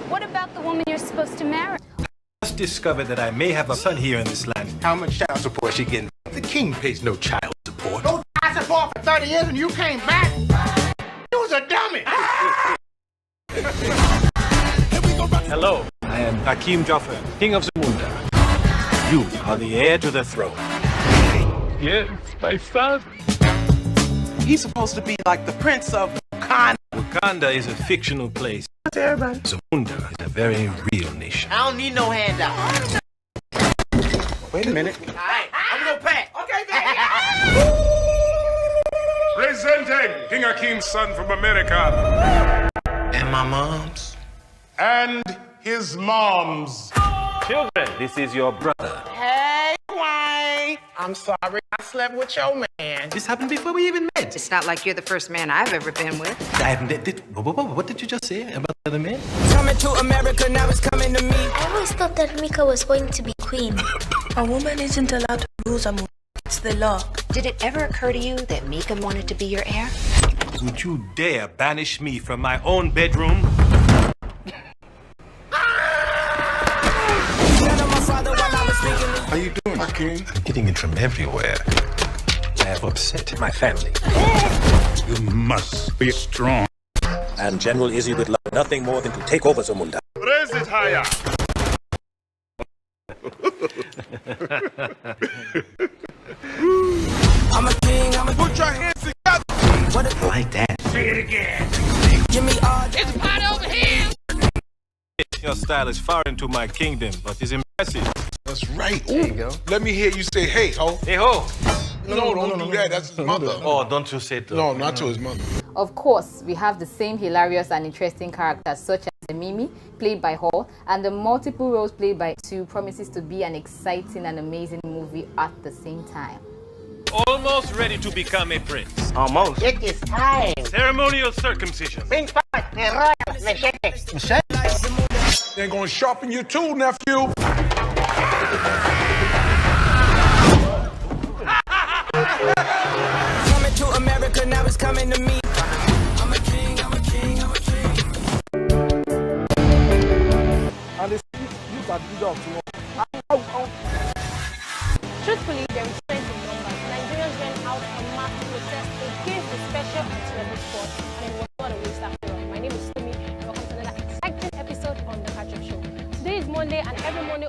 Speaker 21: What about the woman you're supposed to marry?
Speaker 20: I just discovered that I may have a son here in this land. How much child support is she getting? The king pays no child support. No child support for 30 years and you came back? You was a dummy! Hello, I am Hakim Jaffer, King of Zamunda. You are the heir to the throne. Yes, my son. He's supposed to be like the prince of Wakanda. Wakanda is a fictional place. What's everybody? Zamunda is a very real nation. I don't need no handout. Wait a minute. All right, I'm gonna pack. Okay, baby.
Speaker 22: Presenting King Akim's son from America.
Speaker 20: And my mom's.
Speaker 22: And his mom's.
Speaker 20: Children, this is your brother.
Speaker 23: Hey, Wayne. I'm sorry I slept with your man.
Speaker 20: This happened before we even met.
Speaker 24: It's not like you're the first man I've ever been with.
Speaker 20: What did you just say about the other man?
Speaker 23: Coming to America, now it's coming to me.
Speaker 25: I always thought that Mika was going to be queen.
Speaker 26: A woman isn't allowed to rule Zamunda. It's the law.
Speaker 24: Did it ever occur to you that Mika wanted to be your heir?
Speaker 20: Would you dare banish me from my own bedroom?
Speaker 22: How you doing, King?
Speaker 20: I'm getting it from everywhere. I have upset my family.
Speaker 22: You must be strong.
Speaker 20: And General Izzy would love nothing more than to take over Zamunda.
Speaker 22: Raise it higher.
Speaker 23: I'm a king, put your hands together.
Speaker 20: I like that.
Speaker 22: Say it again.
Speaker 23: Give me all.
Speaker 20: It's a party over here. Your style is foreign to my kingdom, but it's impressive.
Speaker 22: That's right.
Speaker 20: There you go.
Speaker 22: Let me hear you say, hey, ho.
Speaker 20: Hey, ho.
Speaker 22: No, don't do that. That's his mother.
Speaker 20: Oh, don't you say it.
Speaker 22: No, not to his mother.
Speaker 10: Of course, we have the same hilarious and interesting characters such as Mimi, played by Hall, and the multiple roles played by Sue promises to be an exciting and amazing movie at the same time.
Speaker 20: almost ready to become a prince.
Speaker 23: Almost. It is time.
Speaker 20: Ceremonial circumcision.
Speaker 23: Bring forth the royal machete.
Speaker 22: Machete? They're gonna sharpen your tool, nephew.
Speaker 18: Coming to America, now it's coming to me. I'm a king, I'm a king, I'm a king.
Speaker 1: And they use that leader of tomorrow.
Speaker 2: Truthfully, there is strength in numbers. Nigerians went out en masse to protest against the special anti-rebel squad, and it was not a waste after all. My name is Sumi, and welcome to another exciting episode on The Catch Up Show. Today is Monday, and every Monday,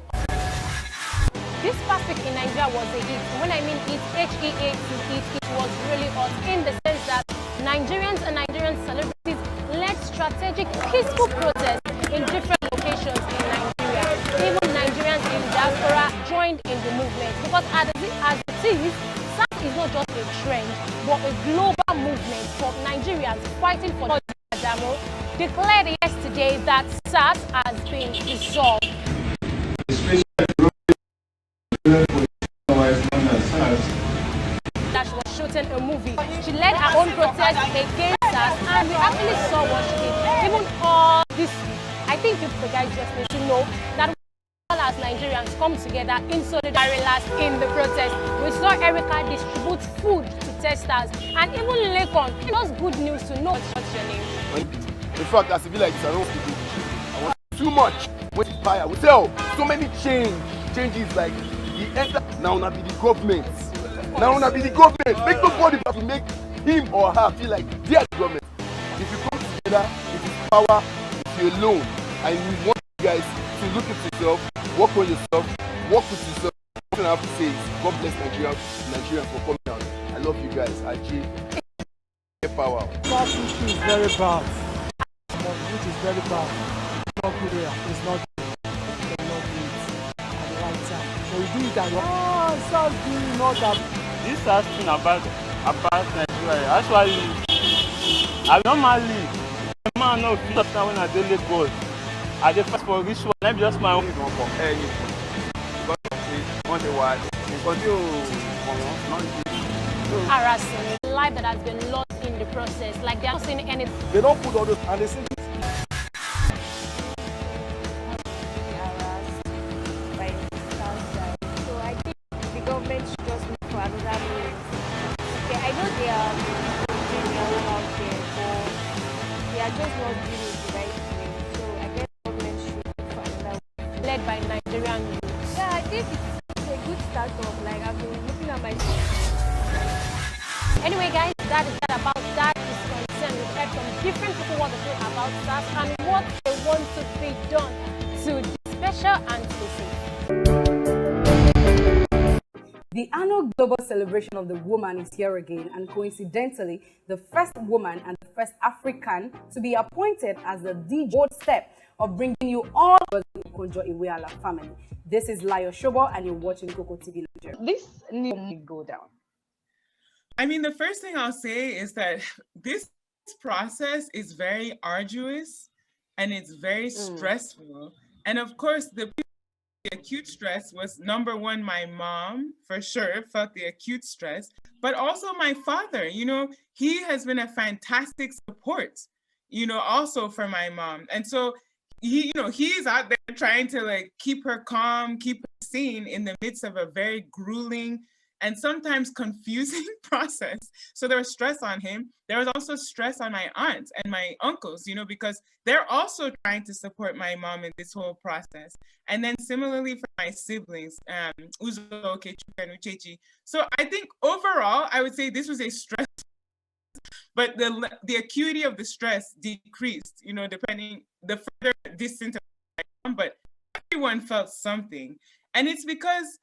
Speaker 2: this past week in Nigeria was a hit. And when I mean hit, H-E-A-T, it was really hot in the sense that Nigerians and Nigerian celebrities led strategic, peaceful protests in different locations in Nigeria. Even Nigerians in diaspora joined in the movement because as it is, SARS is not just a trend, but a global movement for Nigerians fighting for Adamo declared yesterday that SARS has been dissolved. That she was shooting a movie. She led her own protest against us, and we actually saw what she did. Even all this week, I think you guys just need to know that all as Nigerians come together in solidarity last in the protest. We saw Erica distribute food to testers, and even Lekon. It was good news to know what's your name.
Speaker 12: In fact, as if like this, I don't want to do. I want too much. With fire, we sell so many changes like the enter now not be the government. Now not be the government. Make nobody have to make him or her feel like they are the government. If you come together, it is power, if you're alone, and you want you guys to look at yourself, work on yourself, work with yourself. What I have to say is God bless Nigerians for coming out. I love you guys. Aji, power.
Speaker 1: South is very bad. Which is very bad. Not good here. It's not good. They not do it at the right time. So we do it at South doing not that.
Speaker 4: This has been about Nigeria. Actually, I normally a man no fit understand when I dey Lagos. I dey fight for this one. Let me just my own
Speaker 12: compare anything. Because on the word, because you
Speaker 2: harassing the life that has been lost in the process. Like they are not saying anything.
Speaker 1: They don't put all those and they say
Speaker 9: government should just look for another means. Okay, I know they are doing their own out there, but they are just not doing it the right way. So I guess government should look for another way.
Speaker 2: Led by Nigerian youth.
Speaker 9: Yeah, I think it's a good start up. Like I've been looking at my.
Speaker 2: Anyway, guys, that is that about that is concerned. We've heard from different people what they feel about SARS and what they want to be done to the special and to safe.
Speaker 5: The annual global celebration of the woman is here again, and coincidentally, the first woman and the first African to be appointed as the bold step of bringing you all the Okonjo Iweala family. This is Layo Shobo, and you're watching KOKO TV Nigeria.
Speaker 7: This needs to go down.
Speaker 8: I mean, the first thing I'll say is that this process is very arduous and it's very stressful. And of course, the acute stress was number one, my mom for sure felt the acute stress, but also my father, you know, he has been a fantastic support, you know, also for my mom. And so he, you know, he's out there trying to like keep her calm, keep her sane in the midst of a very grueling and sometimes confusing process. So there was stress on him. There was also stress on my aunts and my uncles, you know, because they're also trying to support my mom in this whole process. And then similarly for my siblings, Uzo, Kechuka, and Uchechi. So I think overall, I would say this was a stress, but the acuity of the stress decreased, you know, depending the further distance, but everyone felt something. And it's because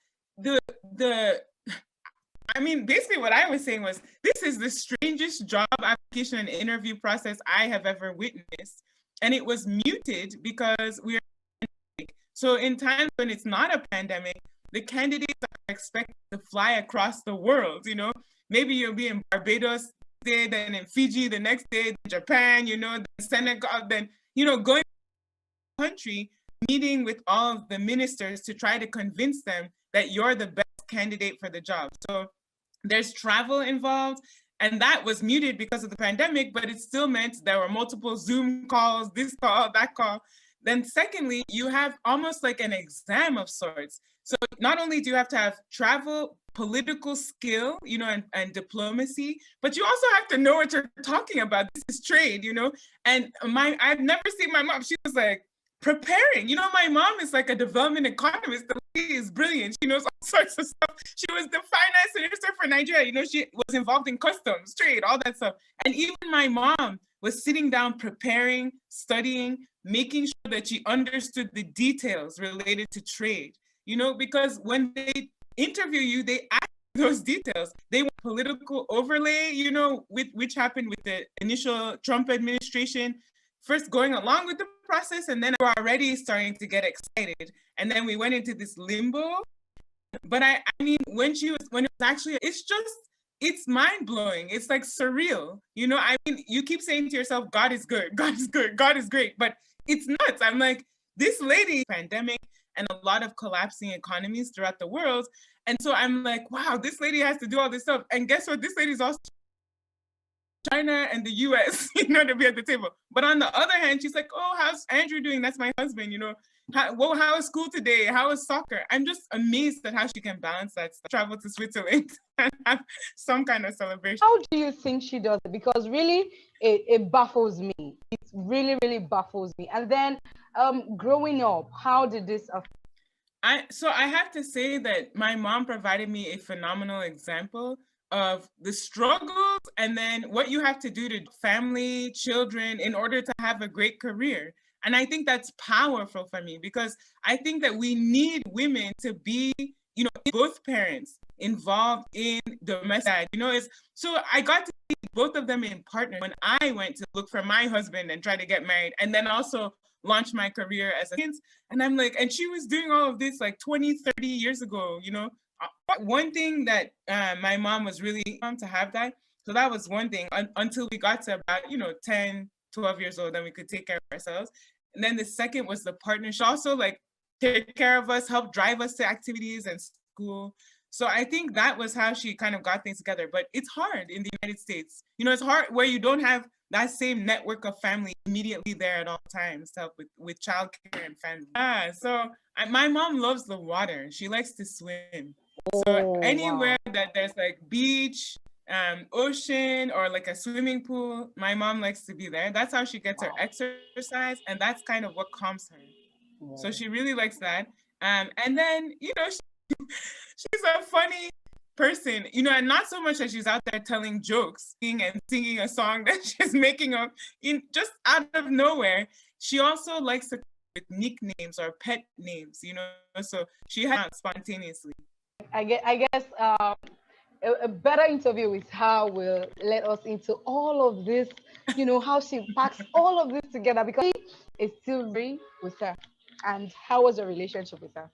Speaker 8: I mean, basically what I was saying was, this is the strangest job application and interview process I have ever witnessed. And it was muted because we are, so in times when it's not a pandemic, the candidates are expected to fly across the world, you know, maybe you'll be in Barbados day, then in Fiji the next day, Japan, you know, then Senegal, then, you know, going to the country, meeting with all of the ministers to try to convince them that you're the best candidate for the job. So
Speaker 3: there's travel involved, and that was muted because of the pandemic, but it still meant there were multiple Zoom calls, this call, that call. Then secondly, you have almost like an exam of sorts. So not only do you have to have travel, political skill, you know, and diplomacy, but you also have to know what you're talking about. This is trade, you know. And I've never seen my mom. She was like preparing. You know, my mom is like a development economist. The lady is brilliant. She knows all sorts of stuff. She was the finance minister for Nigeria. You know, she was involved in customs, trade, all that stuff. And even my mom was sitting down, preparing, studying, making sure that she understood the details related to trade. You know, because when they interview you, they ask those details. They want political overlay, you know, which happened with the initial Trump administration, first going along with the process, and then we're already starting to get excited. And then we went into this limbo. But I mean, when it was actually, it's mind blowing. It's like surreal. You know, I mean, you keep saying to yourself, God is good, God is good, God is great, but it's nuts. I'm like, this lady, pandemic, and a lot of collapsing economies throughout the world. And so I'm like, wow, this lady has to do all this stuff. And guess what? This lady's also China and the US, you know, to be at the table. But on the other hand, she's like, oh, how's Andrew doing? That's my husband, you know. How is school today? How is soccer? I'm just amazed at how she can balance that stuff. Travel to Switzerland and have some kind of celebration.
Speaker 5: How do you think she does it? Because really, it baffles me. It really, really baffles me. And then growing up, how did this affect?
Speaker 3: So I have to say that my mom provided me a phenomenal example of the struggles and then what you have to do to family, children, in order to have a great career. And I think that's powerful for me, because I think that we need women to be, you know, both parents involved in domestic, you know. So I got to see both of them in partner when I went to look for my husband and try to get married, and then also launch my career as a kid. And I'm like, and she was doing all of this like 20, 30 years ago, you know. One thing that my mom was really to have that. So that was one thing until we got to about, you know, 10, 12 years old, then we could take care of ourselves. And then the second was the partnership, also like take care of us, help drive us to activities and school. So I think that was how she kind of got things together. But it's hard in the United States. You know, it's hard where you don't have that same network of family immediately there at all times to help with childcare and family. So my mom loves the water. She likes to swim. So anywhere that there's like beach, ocean, or like a swimming pool, my mom likes to be there. That's how she gets her exercise, and that's kind of what calms her. So she really likes that. And then, you know, she's a funny person, you know, and not so much that she's out there telling jokes and singing a song that she's making up just out of nowhere. She also likes to with nicknames or pet names, you know, so she has spontaneously.
Speaker 5: I guess a better interview with her will let us into all of this, you know, how she packs all of this together, because it's still very with her. And how was your relationship with her?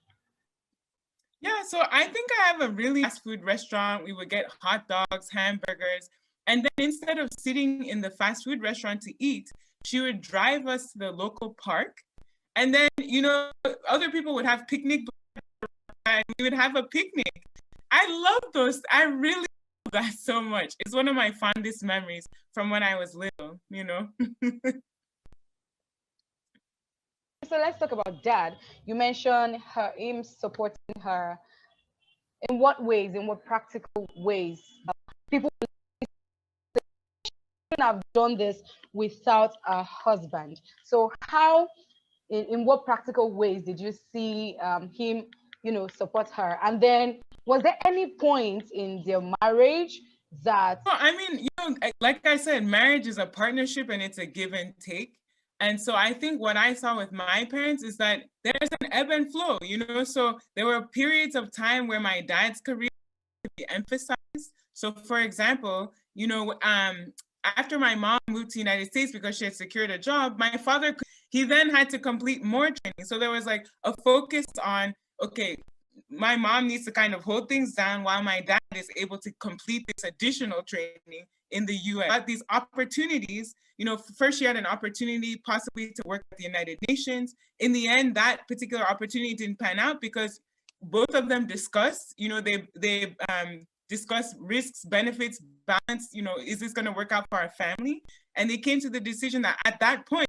Speaker 3: Yeah, so I think I have a really fast food restaurant. We would get hot dogs, hamburgers, and then instead of sitting in the fast food restaurant to eat, she would drive us to the local park. And then, you know, other people would have picnic, and we would have a picnic. I love those. I really love that so much. It's one of my fondest memories from when I was little, you know.
Speaker 5: So let's talk about dad. You mentioned him supporting her. In what ways, in what practical ways? People have done this without a husband. So how, in what practical ways did you see him, you know, support her? And then was there any point in their marriage that...
Speaker 3: Well, I mean, you know, like I said, marriage is a partnership and it's a give and take. And so I think what I saw with my parents is that there's an ebb and flow, you know, so there were periods of time where my dad's career could be emphasized. So for example, you know, after my mom moved to the United States because she had secured a job, my father, he then had to complete more training. So there was like a focus on, okay, my mom needs to kind of hold things down while my dad is able to complete this additional training in the US. But these opportunities, you know, first she had an opportunity possibly to work at the United Nations. In the end, that particular opportunity didn't pan out because both of them discussed, you know, they discuss risks, benefits, balance, is this going to work out for our family? And they came to the decision that at that point,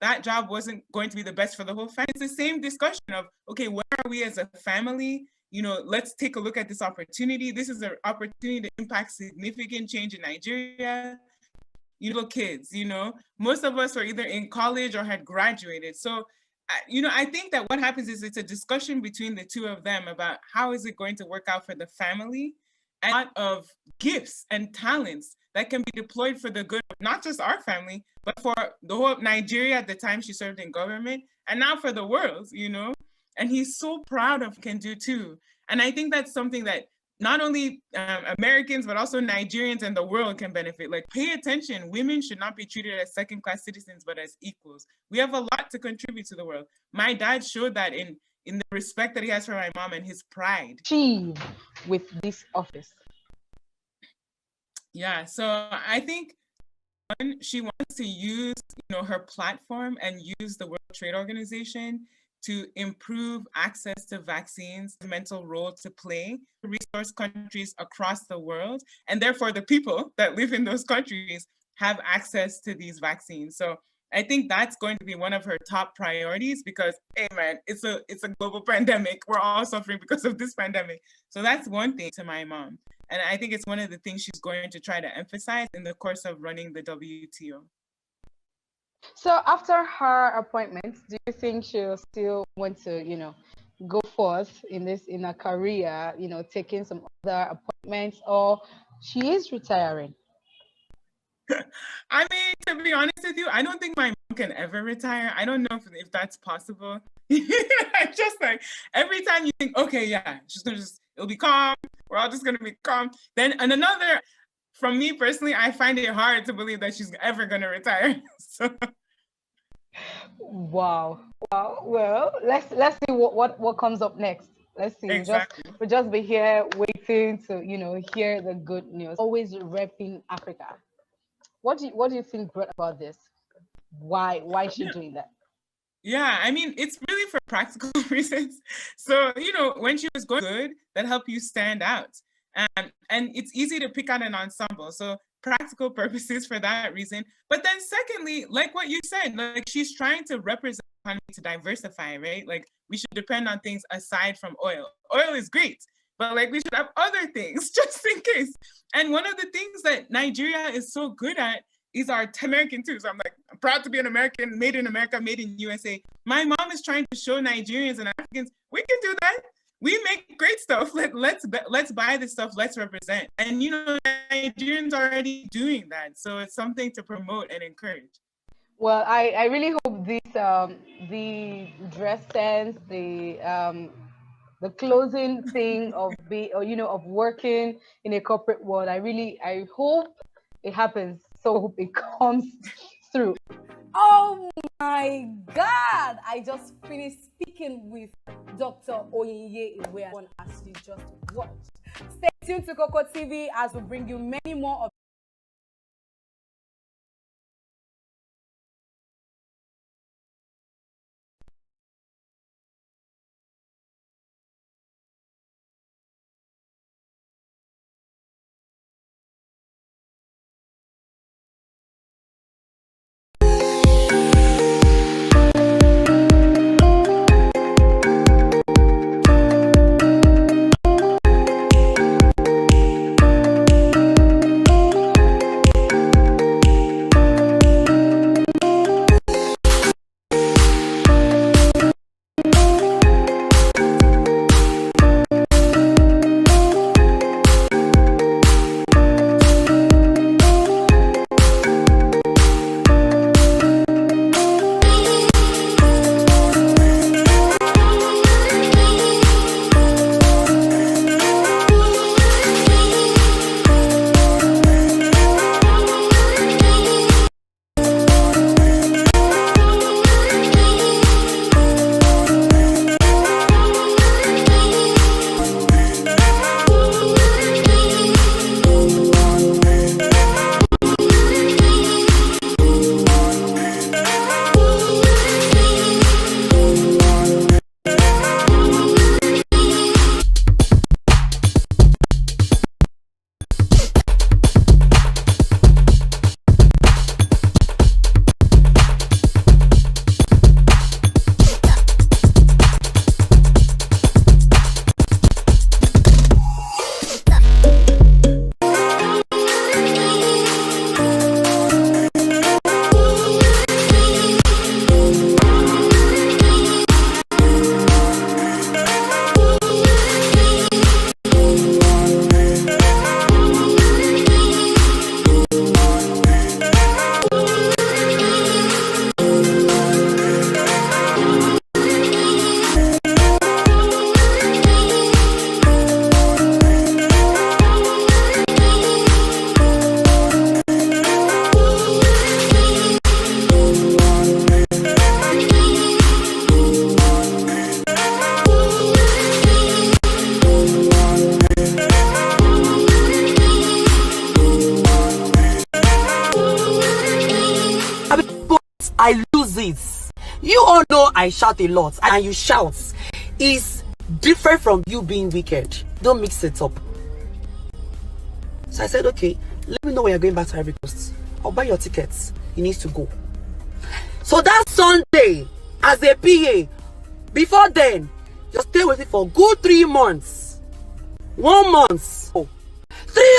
Speaker 3: that job wasn't going to be the best for the whole family. It's the same discussion of, okay, where are we as a family? Let's take a look at this opportunity. This is an opportunity to impact significant change in Nigeria. Little kids, most of us were either in college or had graduated. So, I think that what happens is it's a discussion between the two of them about how is it going to work out for the family, and a lot of gifts and talents that can be deployed for the good of not just our family, but for the whole Nigeria at the time she served in government, and now for the world, and he's so proud of can do too. And I think that's something that not only Americans, but also Nigerians and the world can benefit. Like, pay attention. Women should not be treated as second-class citizens, but as equals. We have a lot to contribute to the world. My dad showed that in the respect that he has for my mom and his pride.
Speaker 5: Achieve with this office.
Speaker 3: Yeah, so I think she wants to use, her platform and use the World Trade Organization to improve access to vaccines, a mental role to play, resource countries across the world, and therefore the people that live in those countries have access to these vaccines. So I think that's going to be one of her top priorities because, hey man, it's a global pandemic. We're all suffering because of this pandemic. So that's one thing to my mom. And I think it's one of the things she's going to try to emphasize in the course of running the WTO.
Speaker 5: So after her appointment, do you think she'll still want to, go forth in her career, taking some other appointments, or she is retiring?
Speaker 3: I mean, to be honest with you, I don't think my mom can ever retire. I don't know if that's possible. Just like every time you think, okay, yeah, she's gonna it'll be calm. We're all just gonna be calm. From me personally, I find it hard to believe that she's ever gonna retire. So.
Speaker 5: Wow. Well, let's see what comes up next. Let's see.
Speaker 3: Exactly.
Speaker 5: We'll just be here waiting to hear the good news. Always repping Africa. What do you think brought about this? Why is she doing that?
Speaker 3: Yeah, I mean, it's really for practical reasons. So, when she was going good, that helped you stand out. And it's easy to pick out an ensemble. So practical purposes for that reason. But then secondly, like what you said, like she's trying to represent the economy to diversify, right? Like we should depend on things aside from oil. Oil is great, but like we should have other things just in case. And one of the things that Nigeria is so good at is our American too. So I'm proud to be an American, made in America, made in USA. My mom is trying to show Nigerians and Africans, we can do that. We make great stuff. Let's buy this stuff. Let's represent. And Nigerians are already doing that. So it's something to promote and encourage.
Speaker 5: Well, I really hope this the dress sense, the closing thing of of working in a corporate world. I hope it happens. So hope it comes through. Oh my God! I just finished speaking with Dr. Oyinye Iwe, as you just watched. Stay tuned to KOKO TV as we bring you many more of
Speaker 6: it. You all know I shout a lot, and you shout is different from you being wicked. Don't mix it up. So I said, okay, let me know when you're going back to Ivory Coast. I'll buy your tickets. You need to go. So that Sunday, as a PA, before then, just stay with it for good 3 months. 1 month. 3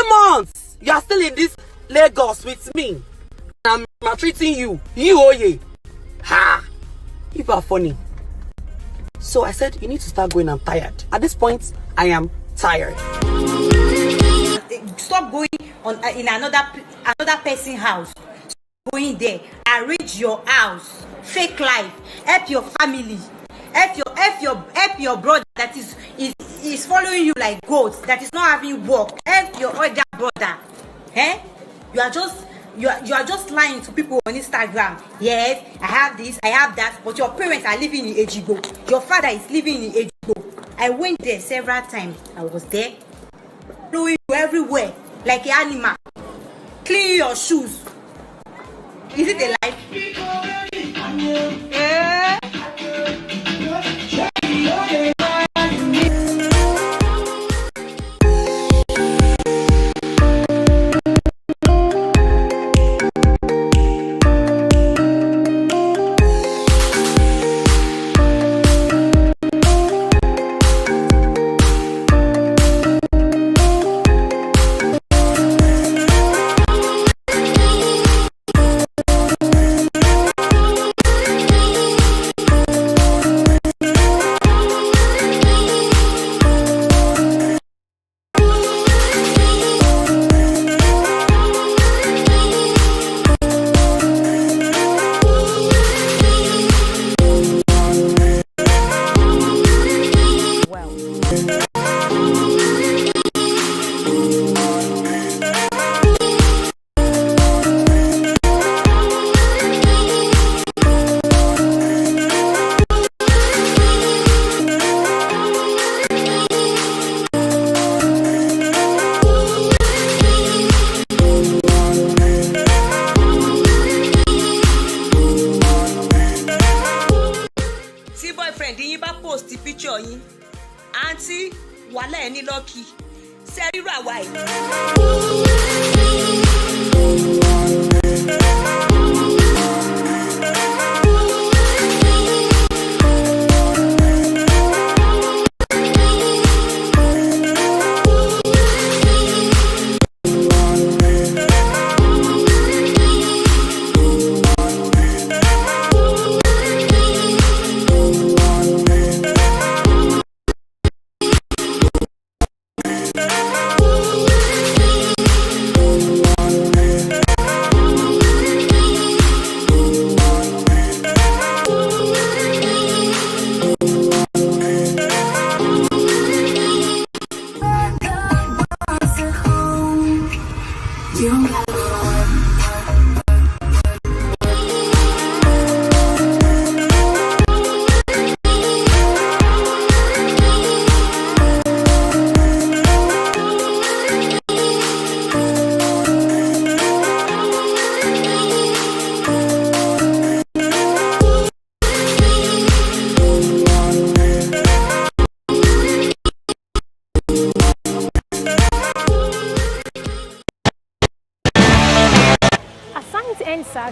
Speaker 6: months. You are still in this Lagos with me. I'm maltreating you. You, oh yeah. Ha! You are funny. So I said, you need to start going. I'm tired. At this point, I am tired.
Speaker 7: Stop going on in another person's house. Stop going there. Arrange your house. Fake life. Help your family. Help your brother that is following you like goats. That is not having work. Help your other brother. Eh? You are just lying to people on Instagram. Yes, I have this, I have that, but your parents are living in Ejigo. Your father is living in Ejigo. I went there several times. I was there, following you everywhere like an animal. Clean your shoes. Is it a lie? Yeah.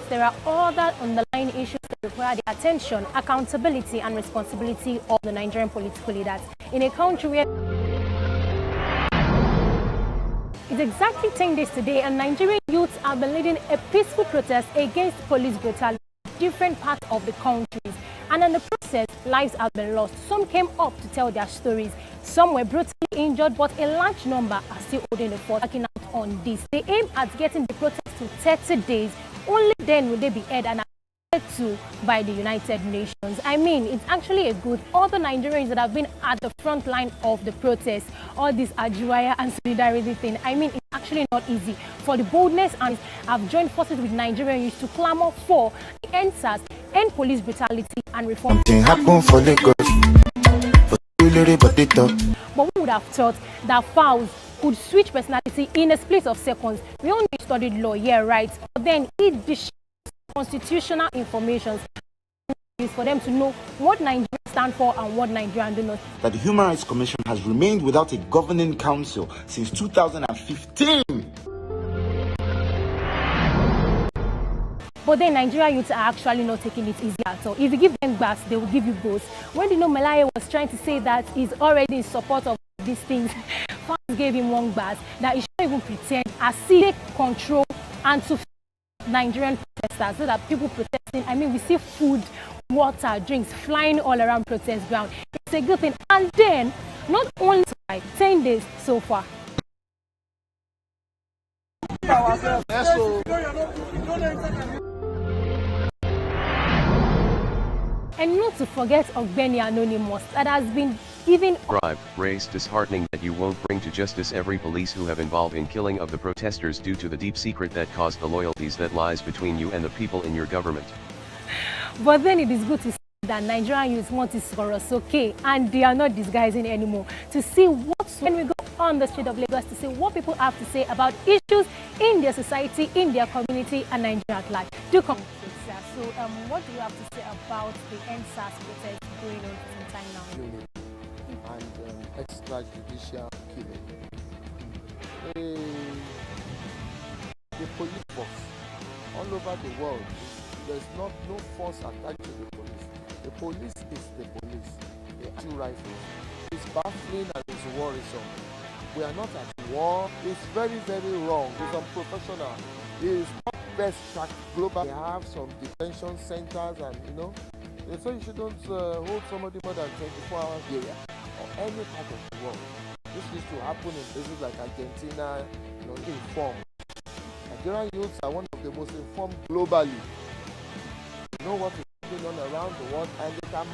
Speaker 2: There are other underlying issues that require the attention, accountability, and responsibility of the Nigerian political leaders in a country where it's exactly 10 days today, and Nigerian youths have been leading a peaceful protest against police brutality in different parts of the country. And in the process, lives have been lost. Some came up to tell their stories. Some were brutally injured, but a large number are still holding the fort, working out on this. They aim at getting the protest to 30 days. Only then will they be heard and accepted to by the United Nations. I mean, it's actually a good. All the Nigerians that have been at the front line of the protest, all this Ajuaya and solidarity thing, I mean, it's actually not easy. For the boldness and have joined forces with Nigerian youth to clamor for the answers, end police brutality and reform. Something happened for Lagos. But who would have thought that Fowls could switch personality in a split of seconds? We all know he studied law, yeah, right. But then he constitutional information is for them to know what Nigeria stands for and what Nigeria do not.
Speaker 11: That the Human Rights Commission has remained without a governing council since 2015.
Speaker 2: But then Nigerian youths are actually not taking it easy at all. If you give them backs, they will give you both. When Melaye was trying to say that he's already in support of these things, fans gave him one bass that he shouldn't even pretend as they control and to Nigerian protesters so that people protesting. I mean, we see food, water, drinks flying all around protest ground. It's a good thing. And then, not only like 10 days so far. And not to forget Ogbeni Anonymous that has been given
Speaker 13: race disheartening that you won't bring to justice every police who have involved in killing of the protesters due to the deep secret that caused the loyalties that lies between you and the people in your government.
Speaker 2: But then it is good to see that Nigerian youth want to score us okay, and they are not disguising anymore. To see when we go on the street of Lagos to see what people have to say about issues in their society, in their community, and Nigeria at large. Do come. So, what do you have to say about the NSAS protest going on for some time now?
Speaker 14: And extrajudicial killing. The police force all over the world, there's no force attached to the police. The police is the police. They have 2 rifles. It's baffling and it's worrisome. We are not at war. It's very, very wrong. It's unprofessional. It's not best practice global. We have some detention centers and they say you shouldn't hold somebody more than 24 hours area or any part of the world. This used to happen in places like Argentina, informed. Nigerian youths are one of the most informed globally. You know what is going on around the world, and they can,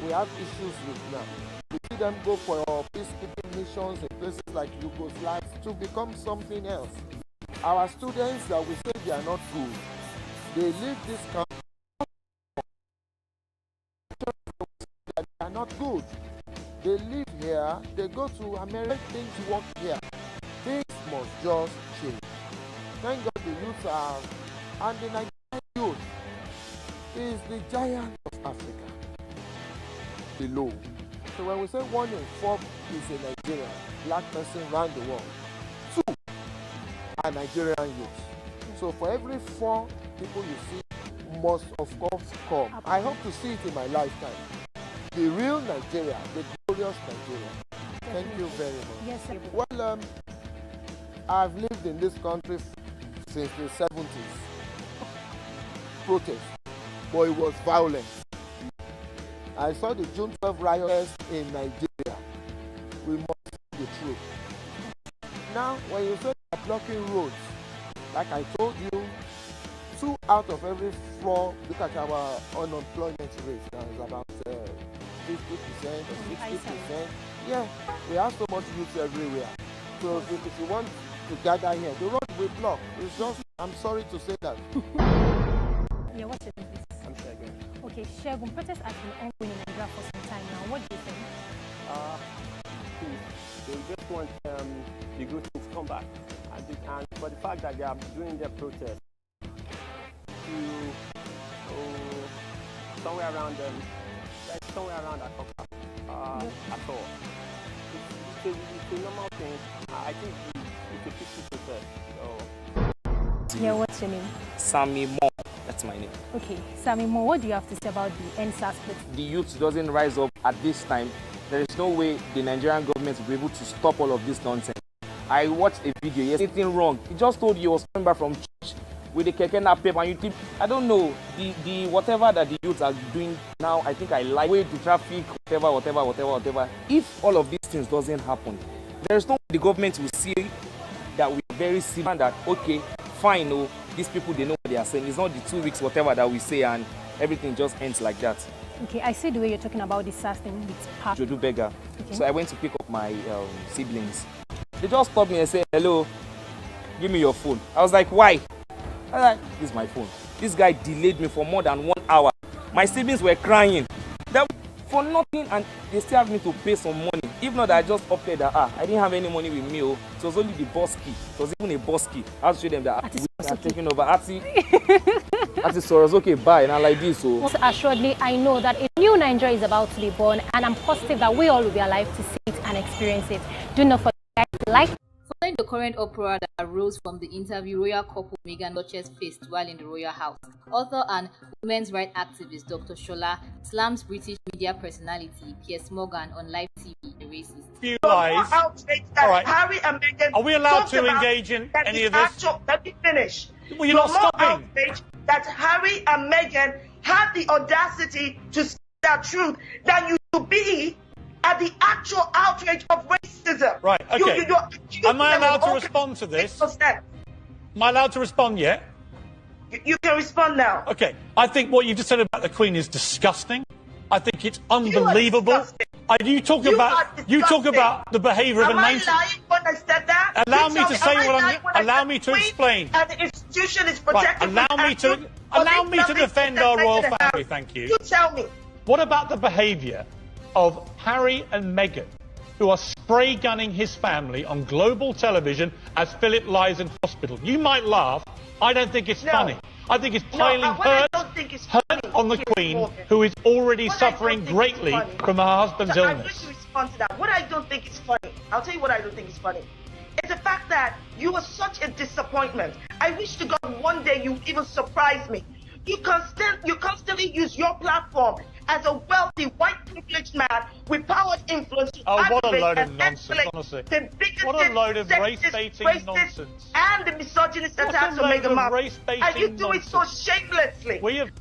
Speaker 14: we have issues with now. We see them go for peacekeeping missions in places like Yugoslavia to become something else. Our students that we say they are not good, they leave this country. They are not good. They live here, they go to America, things work here. Things must just change. Thank God the youth are, and the Nigerian youth is the giant of Africa. Below. So when we say 1 in 4 is a Nigerian, black person around the world, 2 are Nigerian youth. So for every 4 people you see, must of course come. I hope to see it in my lifetime. The real Nigeria, the glorious Nigeria. Thank you very much.
Speaker 2: Yes, sir.
Speaker 14: Well, I've lived in this country since the 70s. Protest, but it was violent. I saw the June 12 riots in Nigeria. We must see the truth. Now, when you say they're blocking roads, like I told you, 2 out of every 4, look at our unemployment rate now, is about 50% or 60%. Yeah, we have so much youth everywhere. So if you want to gather here, the road will block. It's just, I'm sorry to say that.
Speaker 2: Yeah, what's your name, please?
Speaker 15: I'm Shegun.
Speaker 2: Okay, Shegun, protest has been ongoing in Nigeria for some time now. What do you think?
Speaker 15: They just want the good things to come back. And for the fact that they are doing their protest to somewhere around Akoka at all. It's a normal thing. I think it's a peaceful protest. So.
Speaker 2: Yeah, what's your name?
Speaker 16: Sammy Mo. That's my name.
Speaker 2: Okay, Sammy Mo, what do you have to say about the NSAS protest?
Speaker 16: The youth doesn't rise up at this time. There is no way the Nigerian government will be able to stop all of this nonsense. I watched a video yesterday, anything wrong. He just told you he was coming back from church with the keke napep, and you think, I don't know, the whatever that the youth are doing now, I think I like way the traffic, whatever. If all of these things doesn't happen, there is no way the government will see that we are very serious, that okay, fine, no, these people, they know what they are saying. It's not the 2 weeks, whatever that we say, and everything just ends like that.
Speaker 2: Okay, I see the way you're talking about this SARS thing with Park.
Speaker 16: Jodu beggar.
Speaker 2: Okay.
Speaker 16: So I went to pick up my siblings. They just stopped me and said, hello, give me your phone. I was like, why? I was like, this is my phone. This guy delayed me for more than 1 hour. My siblings were crying. for nothing, and they still have me to pay some money. If not, I just opted that I didn't have any money with me. Oh, it was only the boss key. It was even a boss key. I had to show them that we are taking over. Ati Soros, okay, bye. And I like this. So
Speaker 2: most assuredly, I know that a new Nigeria is about to be born, and I'm positive that we all will be alive to see it and experience it. Do not forget to like.
Speaker 10: Following the current uproar that arose from the interview royal couple Meghan Duchess faced while in the royal house, author and women's rights activist Dr. Shola slams British media personality Piers Morgan on live TV a racist.
Speaker 17: Few lies. All right.
Speaker 19: Harry and Meghan,
Speaker 17: are we allowed to engage in any of this?
Speaker 19: Let me finish.
Speaker 17: Well, you're not stopping.
Speaker 19: That Harry and Meghan had the audacity to say that truth than you to be at the actual outrage of racism.
Speaker 17: Right, okay. Am I allowed to respond to this? Am I allowed to respond yet?
Speaker 19: You can respond now.
Speaker 17: Okay. I think what you just said about the Queen is disgusting. I think it's unbelievable. You talk about the behaviour of a nation.
Speaker 19: Am I lying when I said that?
Speaker 17: Allow me to say what I'm. Allow me to explain.
Speaker 19: And the institution is protecting.
Speaker 17: Right, allow me to defend our royal family. Thank you.
Speaker 19: You tell me.
Speaker 17: What about the behaviour of Harry and Meghan, who are spray gunning his family on global television as Philip lies in hospital? You might laugh. I don't think it's funny. I think it's piling hurt on the Queen, who is already suffering greatly from her husband's illness.
Speaker 19: I'm going to respond to that. What I don't think is funny, I'll tell you what I don't think is funny. It's the fact that you were such a disappointment. I wish to God one day you even surprise me. You constantly use your platform as a wealthy, white, privileged man with power and influence to
Speaker 17: what a load of
Speaker 19: and
Speaker 17: nonsense, honestly.
Speaker 19: The bigoted,
Speaker 17: what a load of
Speaker 19: sexist,
Speaker 17: race-baiting
Speaker 19: racist,
Speaker 17: nonsense.
Speaker 19: And the misogynist attacks on Meghan Markle. And you do it so shamelessly.
Speaker 17: We have...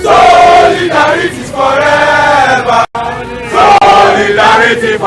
Speaker 18: Solidarity forever. Solidarity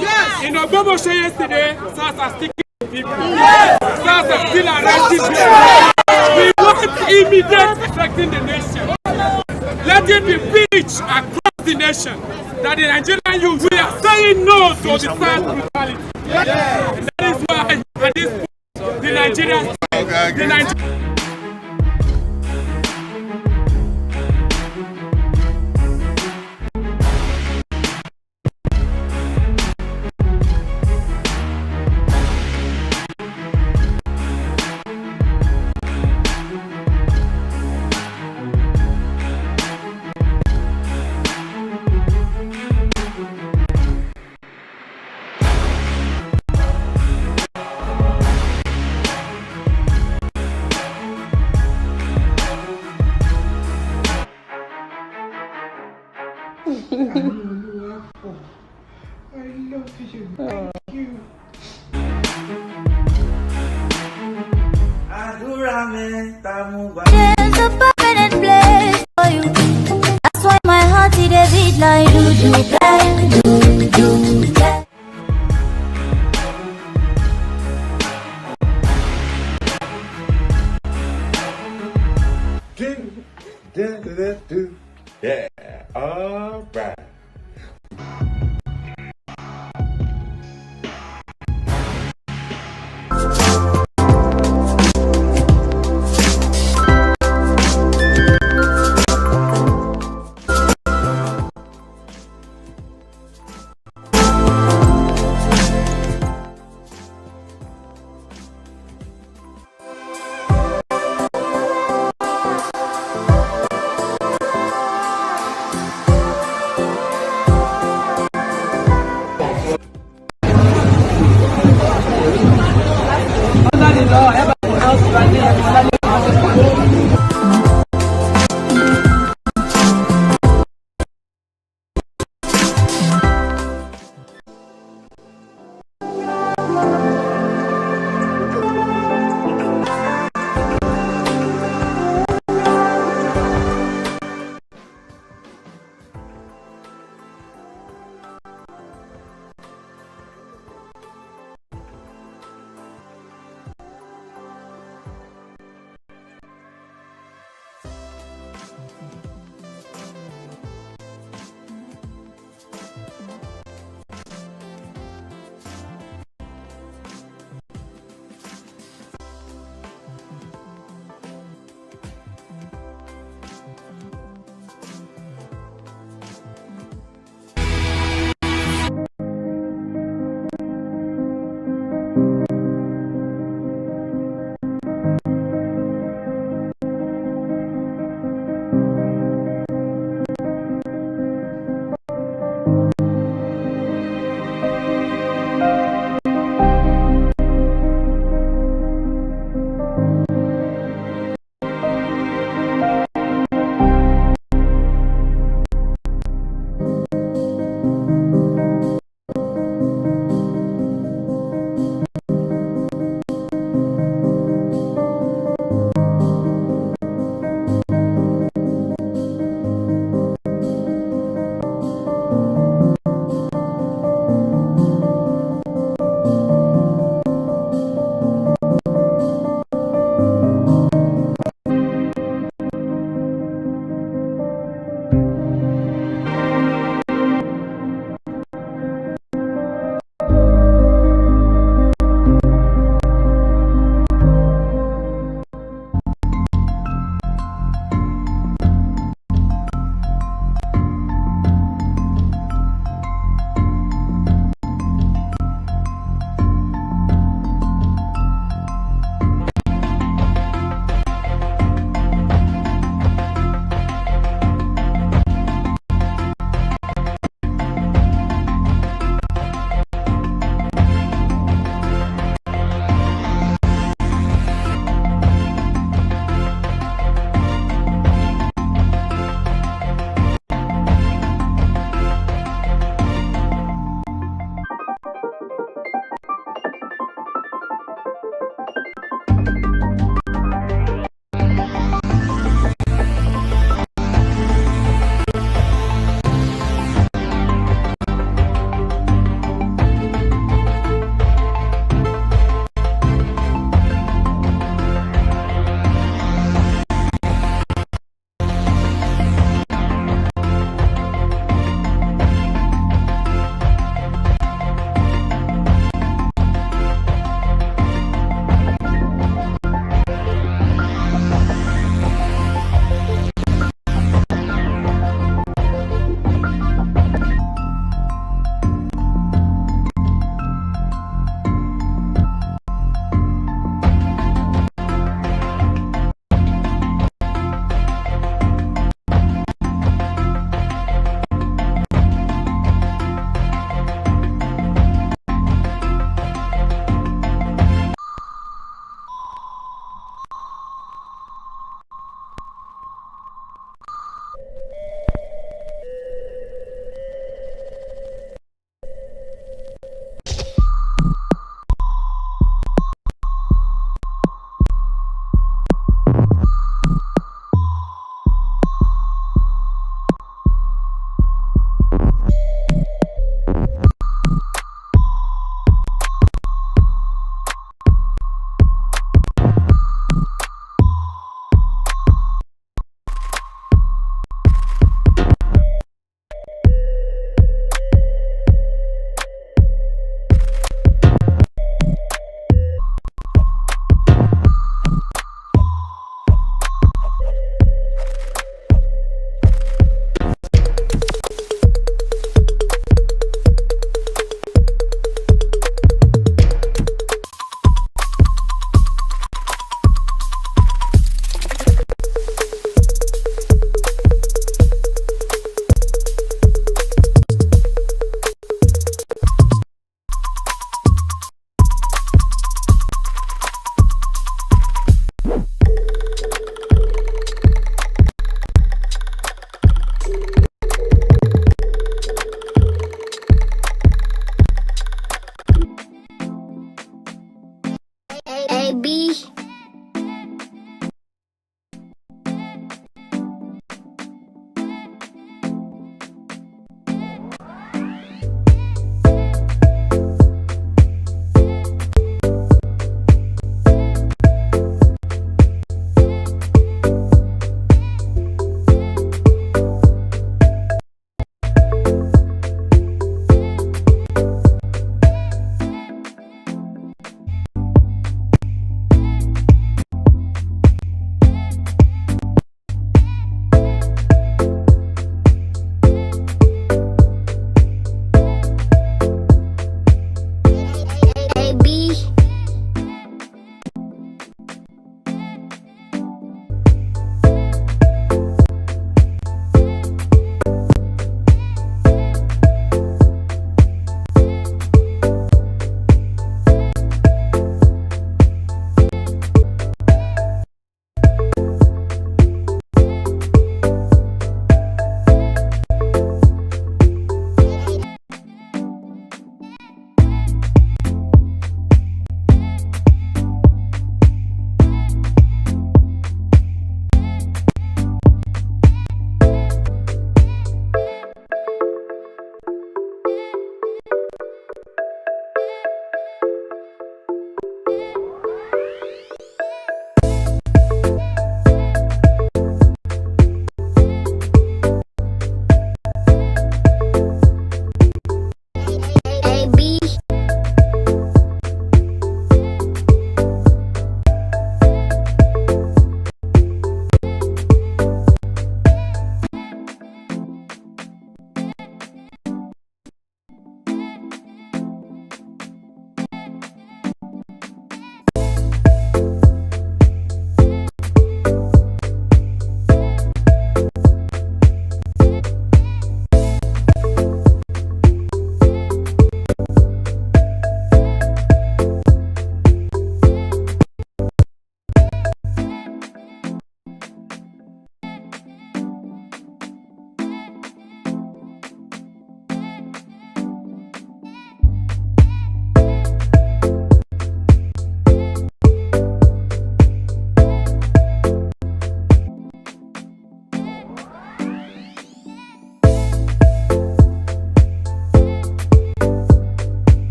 Speaker 1: Yes. In Ogobo show yesterday, SARS are sticking to people. SARS are still arresting people. We want immediate affecting the nation. Let it be preached across the nation that the Nigerian youth, we are saying no to the SARS brutality. And that is why at this point, the Nigerians,
Speaker 21: There's a permanent place for you. That's why my heart is a beat like do bang.
Speaker 18: Yeah, all right.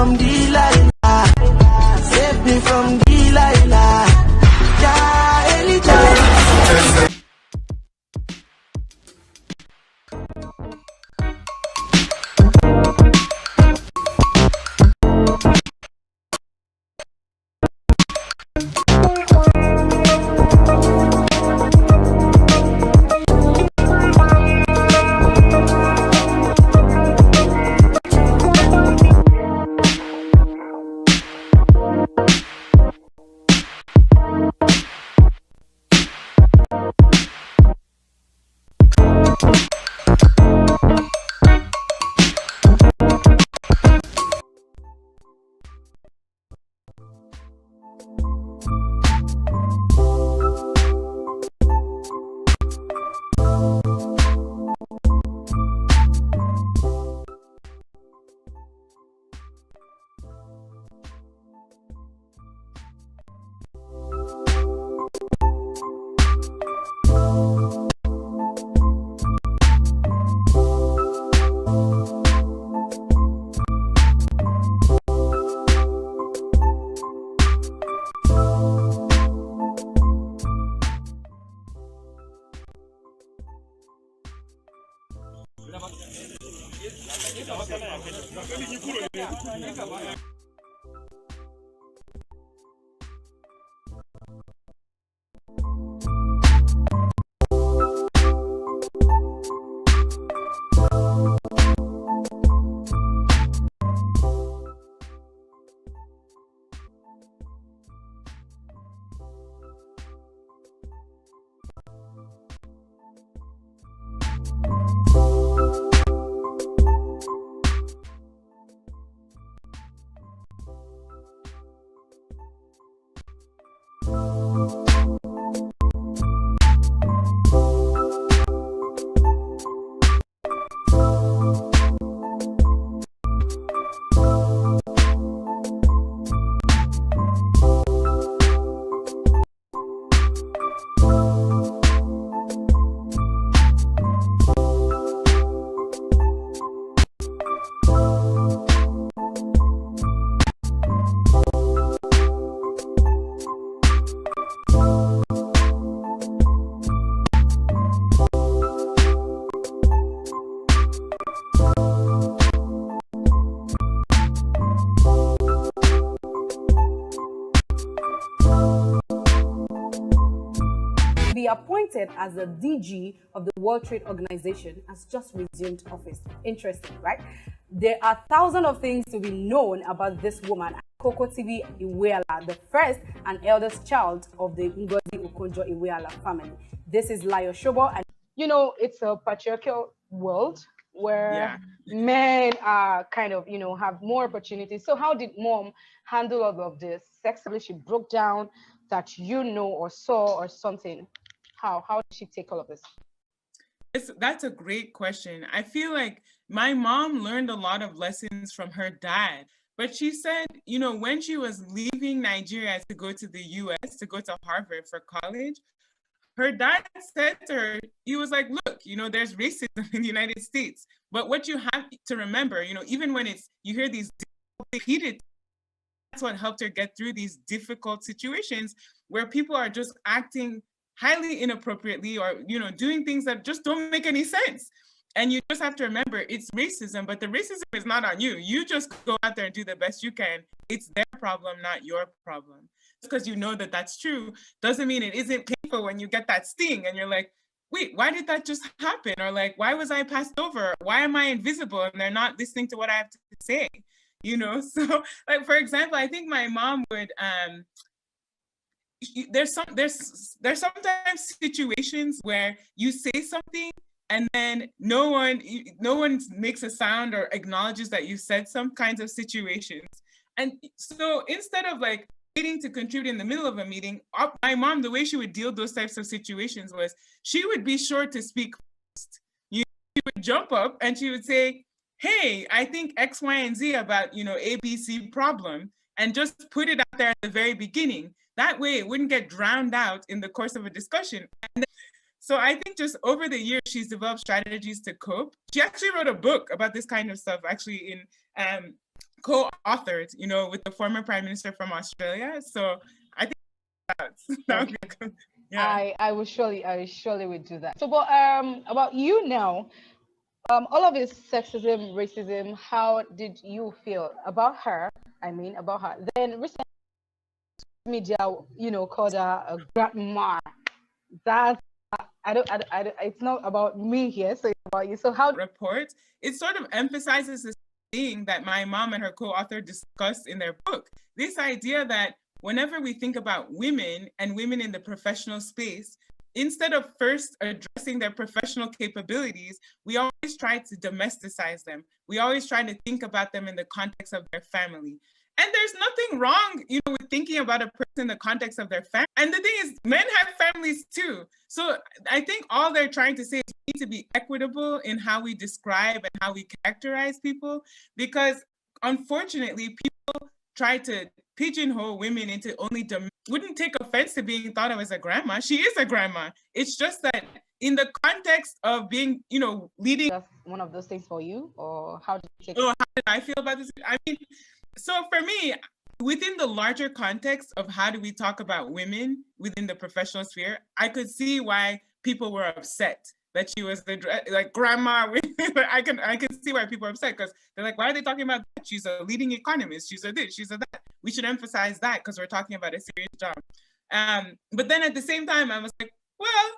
Speaker 20: from Delilah. Save me from Delilah. Ja, Elijah.
Speaker 5: Be appointed as the DG of the World Trade Organization has just resumed office. Interesting, right? There are thousands of things to be known about this woman, KOKO TV Iweala, the first and eldest child of the Ngozi Okonjo Iweala family. This is Layo Shobo, and you know, it's a patriarchal world where men are kind of, you know, have more opportunities. So how did mom handle all of this? Sexually, she broke down that you know or saw or something. How did she take all of this?
Speaker 3: That's a great question. I feel like my mom learned a lot of lessons from her dad. But she said, you know, when she was leaving Nigeria to go to the US, to go to Harvard for college, her dad said to her, he was like, look, you know, there's racism in the United States. But what you have to remember, you know, even when you hear these heated, that's what helped her get through these difficult situations where people are just acting highly inappropriately or, you know, doing things that just don't make any sense. And you just have to remember it's racism, but the racism is not on you. You just go out there and do the best you can. It's their problem, not your problem. Just because you know that that's true doesn't mean it isn't painful when you get that sting and you're like, wait, why did that just happen? Or like, why was I passed over? Why am I invisible and they're not listening to what I have to say? You know, so like, for example, I think my mom would, there's sometimes situations where you say something and then no one makes a sound or acknowledges that you said some kinds of situations. And so instead of like waiting to contribute in the middle of a meeting, my mom, the way she would deal those types of situations was she would be sure to speak first. She would jump up and she would say, hey, I think X, Y, and Z about, you know, ABC problem, and just put it out there at the very beginning. That way it wouldn't get drowned out in the course of a discussion. So I think just over the years, she's developed strategies to cope. She actually wrote a book about this kind of stuff, actually, in co-authored, you know, with the former Prime Minister from Australia. So I think that would be good. Yeah.
Speaker 5: I will surely would do that. So, but about you now, all of this sexism, racism, how did you feel about her? I mean, about her. Then recently, media, you know, called her a grandma. That it's not about me here, so it's about you. So how
Speaker 3: report, it sort of emphasizes this thing that my mom and her co-author discussed in their book. This idea that whenever we think about women and women in the professional space, instead of first addressing their professional capabilities, we always try to domesticize them. We always try to think about them in the context of their family. And there's nothing wrong, you know, with thinking about a person in the context of their family. And the thing is, men have families too. So I think all they're trying to say is we need to be equitable in how we describe and how we characterize people, because unfortunately, people try to pigeonhole women into only wouldn't take offense to being thought of as a grandma. She is a grandma. It's just that in the context of being, you know, leading.
Speaker 5: That's one of those things for you, or how did you take
Speaker 3: how did I feel about this? I mean, so for me, within the larger context of how do we talk about women within the professional sphere, I could see why people were upset that she was like grandma. I can see why people are upset, because they're like, why are they talking about that? She's a leading economist. She's a this, she's a that. We should emphasize that because we're talking about a serious job. But then at the same time, I was like, well,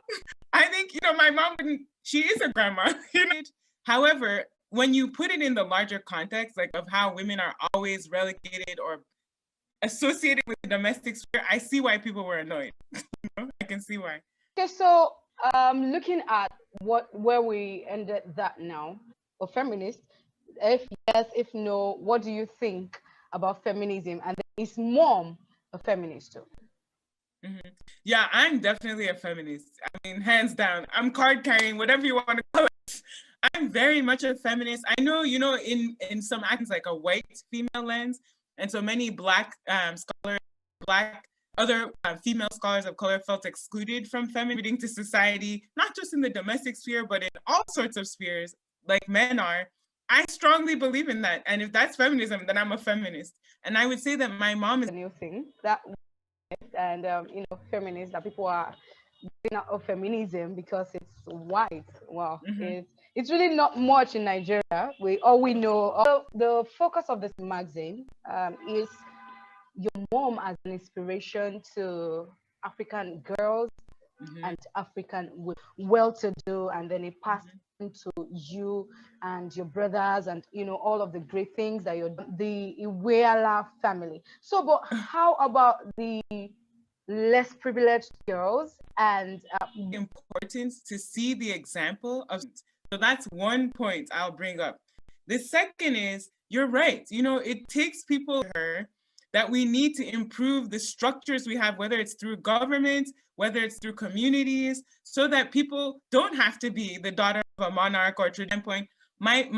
Speaker 3: I think, you know, my mom wouldn't, she is a grandma. You know? However, when you put it in the larger context, like of how women are always relegated or associated with the domestic sphere, I see why people were annoyed. You know? I can see why.
Speaker 5: Okay, so looking at where we ended that now, for feminists, if yes, if no, what do you think about feminism? And is mom a feminist too?
Speaker 3: Mm-hmm. Yeah, I'm definitely a feminist. I mean, hands down. I'm card carrying, whatever you want to call it. I'm very much a feminist. I know, you know, in some actions like a white female lens, and so many Black scholars, other female scholars of color felt excluded from feminism to society, not just in the domestic sphere, but in all sorts of spheres, like men are. I strongly believe in that. And if that's feminism, then I'm a feminist. And I would say that my mom is
Speaker 5: a new thing that, and you know, feminists, that people are doing out of feminism because it's white. Wow, it's really not much in Nigeria. We know. The focus of this magazine is your mom as an inspiration to African girls and African well-to-do, and then it passed to you and your brothers, and you know, all of the great things that the Iweala family. So, but how about the less privileged girls? And
Speaker 3: important to see the example of. So that's one point I'll bring up. The second is, you're right. You know, it takes people that we need to improve the structures we have, whether it's through government, whether it's through communities, so that people don't have to be the daughter of a monarch or tradition point. My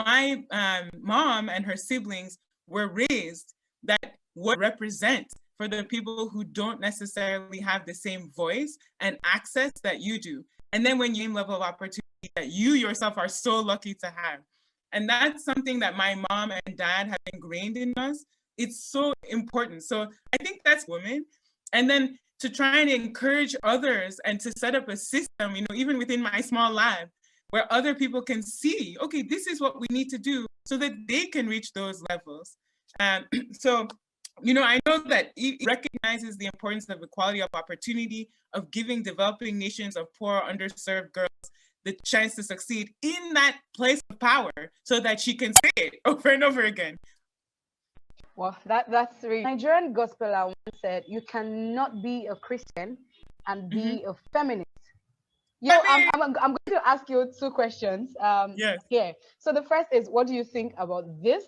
Speaker 3: mom and her siblings were raised that what represent for the people who don't necessarily have the same voice and access that you do. And then when you level of opportunity that you yourself are so lucky to have. And that's something that my mom and dad have ingrained in us. It's so important. So I think that's women. And then to try and encourage others and to set up a system, you know, even within my small lab, where other people can see, okay, this is what we need to do so that they can reach those levels. So, you know, I know that it recognizes the importance of equality of opportunity, of giving developing nations of poor, underserved girls the chance to succeed in that place of power so that she can say it over and over again.
Speaker 5: Well, that's really Nigerian gospel once said, you cannot be a Christian and be a feminist. Yeah, I'm going to ask you two questions.
Speaker 3: Yes.
Speaker 5: Here. So the first is, what do you think about this?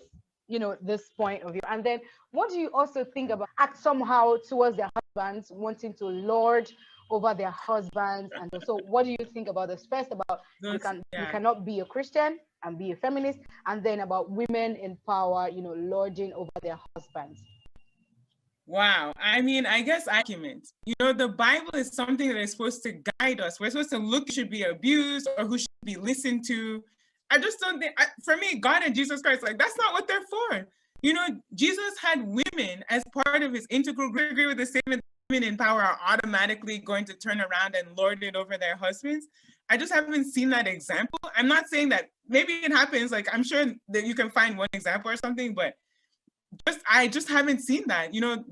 Speaker 5: You know, this point of view, and then what do you also think about act somehow towards their husbands, wanting to lord over their husbands? And so what do you think about this? First, about you cannot be a Christian and be a feminist, and then about women in power, you know, lording over their husbands.
Speaker 3: Wow. I mean, I guess argument. You know, the Bible is something that is supposed to guide us. We're supposed to look who should be abused or who should be listened to. I just don't think, for me, God and Jesus Christ, like, that's not what they're for. You know, Jesus had women as part of his integral group. I agree with the statement that women in power are automatically going to turn around and lord it over their husbands. I just haven't seen that example. I'm not saying that maybe it happens, like I'm sure that you can find one example or something, but I just haven't seen that. You know,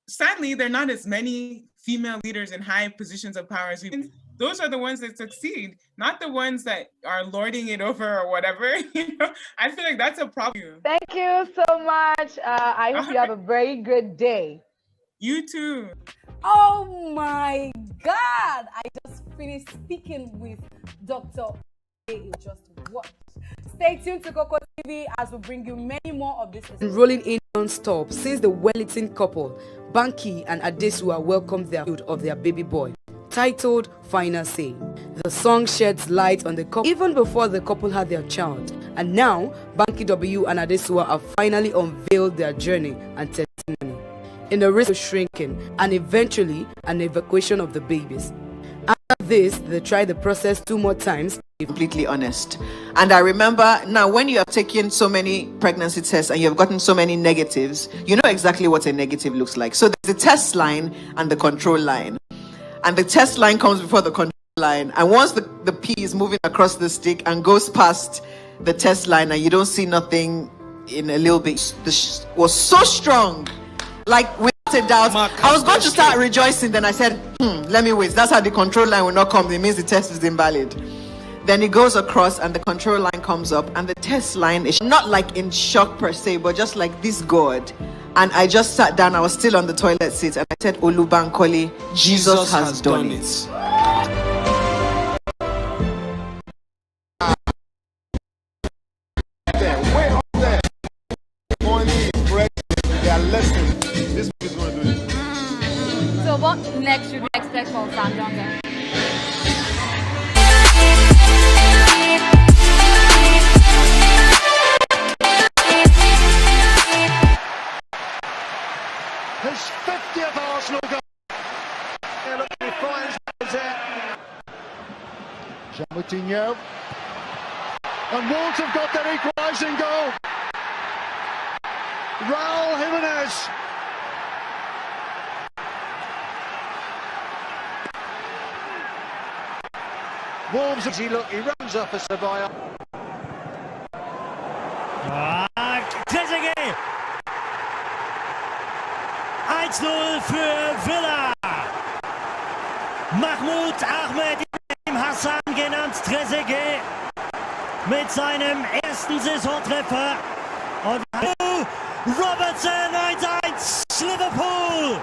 Speaker 3: sadly, there are not as many female leaders in high positions of power as women. Those are the ones that succeed, not the ones that are lording it over or whatever. You know, I feel like that's a problem.
Speaker 4: Thank you so much. I hope you have a very good day.
Speaker 3: You too.
Speaker 5: Oh my God! I just finished speaking with Dr. in just what? Stay tuned to KOKO TV as we bring you many more of this.
Speaker 6: Rolling in non-stop since the Wellington couple, Banky and Adesua welcomed their child of their baby boy, titled Final Say. The song sheds light on the couple even before the couple had their child. And now, Banky W and Adesua have finally unveiled their journey and testimony in the risk of shrinking and eventually an evacuation of the babies. After this, they tried the process 2 more times.
Speaker 22: Completely honest. And I remember now, when you have taken so many pregnancy tests and you have gotten so many negatives, you know exactly what a negative looks like. So there's the test line and the control line. And the test line comes before the control line. And once the pea is moving across the stick and goes past the test line and you don't see nothing in a little bit, this was so strong. Like, without a doubt, I was going to start rejoicing. Then I said, let me wait. That's how the control line will not come. It means the test is invalid. Then it goes across and the control line comes up. And the test line is not like in shock per se, but just like this God. And I just sat down. I was still on the toilet seat. And I said, Olubankole, Jesus has done it.
Speaker 10: So what next should we expect from Sandonga?
Speaker 18: His 50th Arsenal goal. He finds there. Jean-Moutinho. And Wolves have got their equalising goal. Raul Jimenez. Wolves, as he runs up a Sabaya.
Speaker 23: Trezeguet. 1-0 für Villa. Mahmoud Ahmed Ibrahim Hassan, genannt Trezeguet, mit seinem ersten Saisontreffer. Und Robertson 1-1, Liverpool.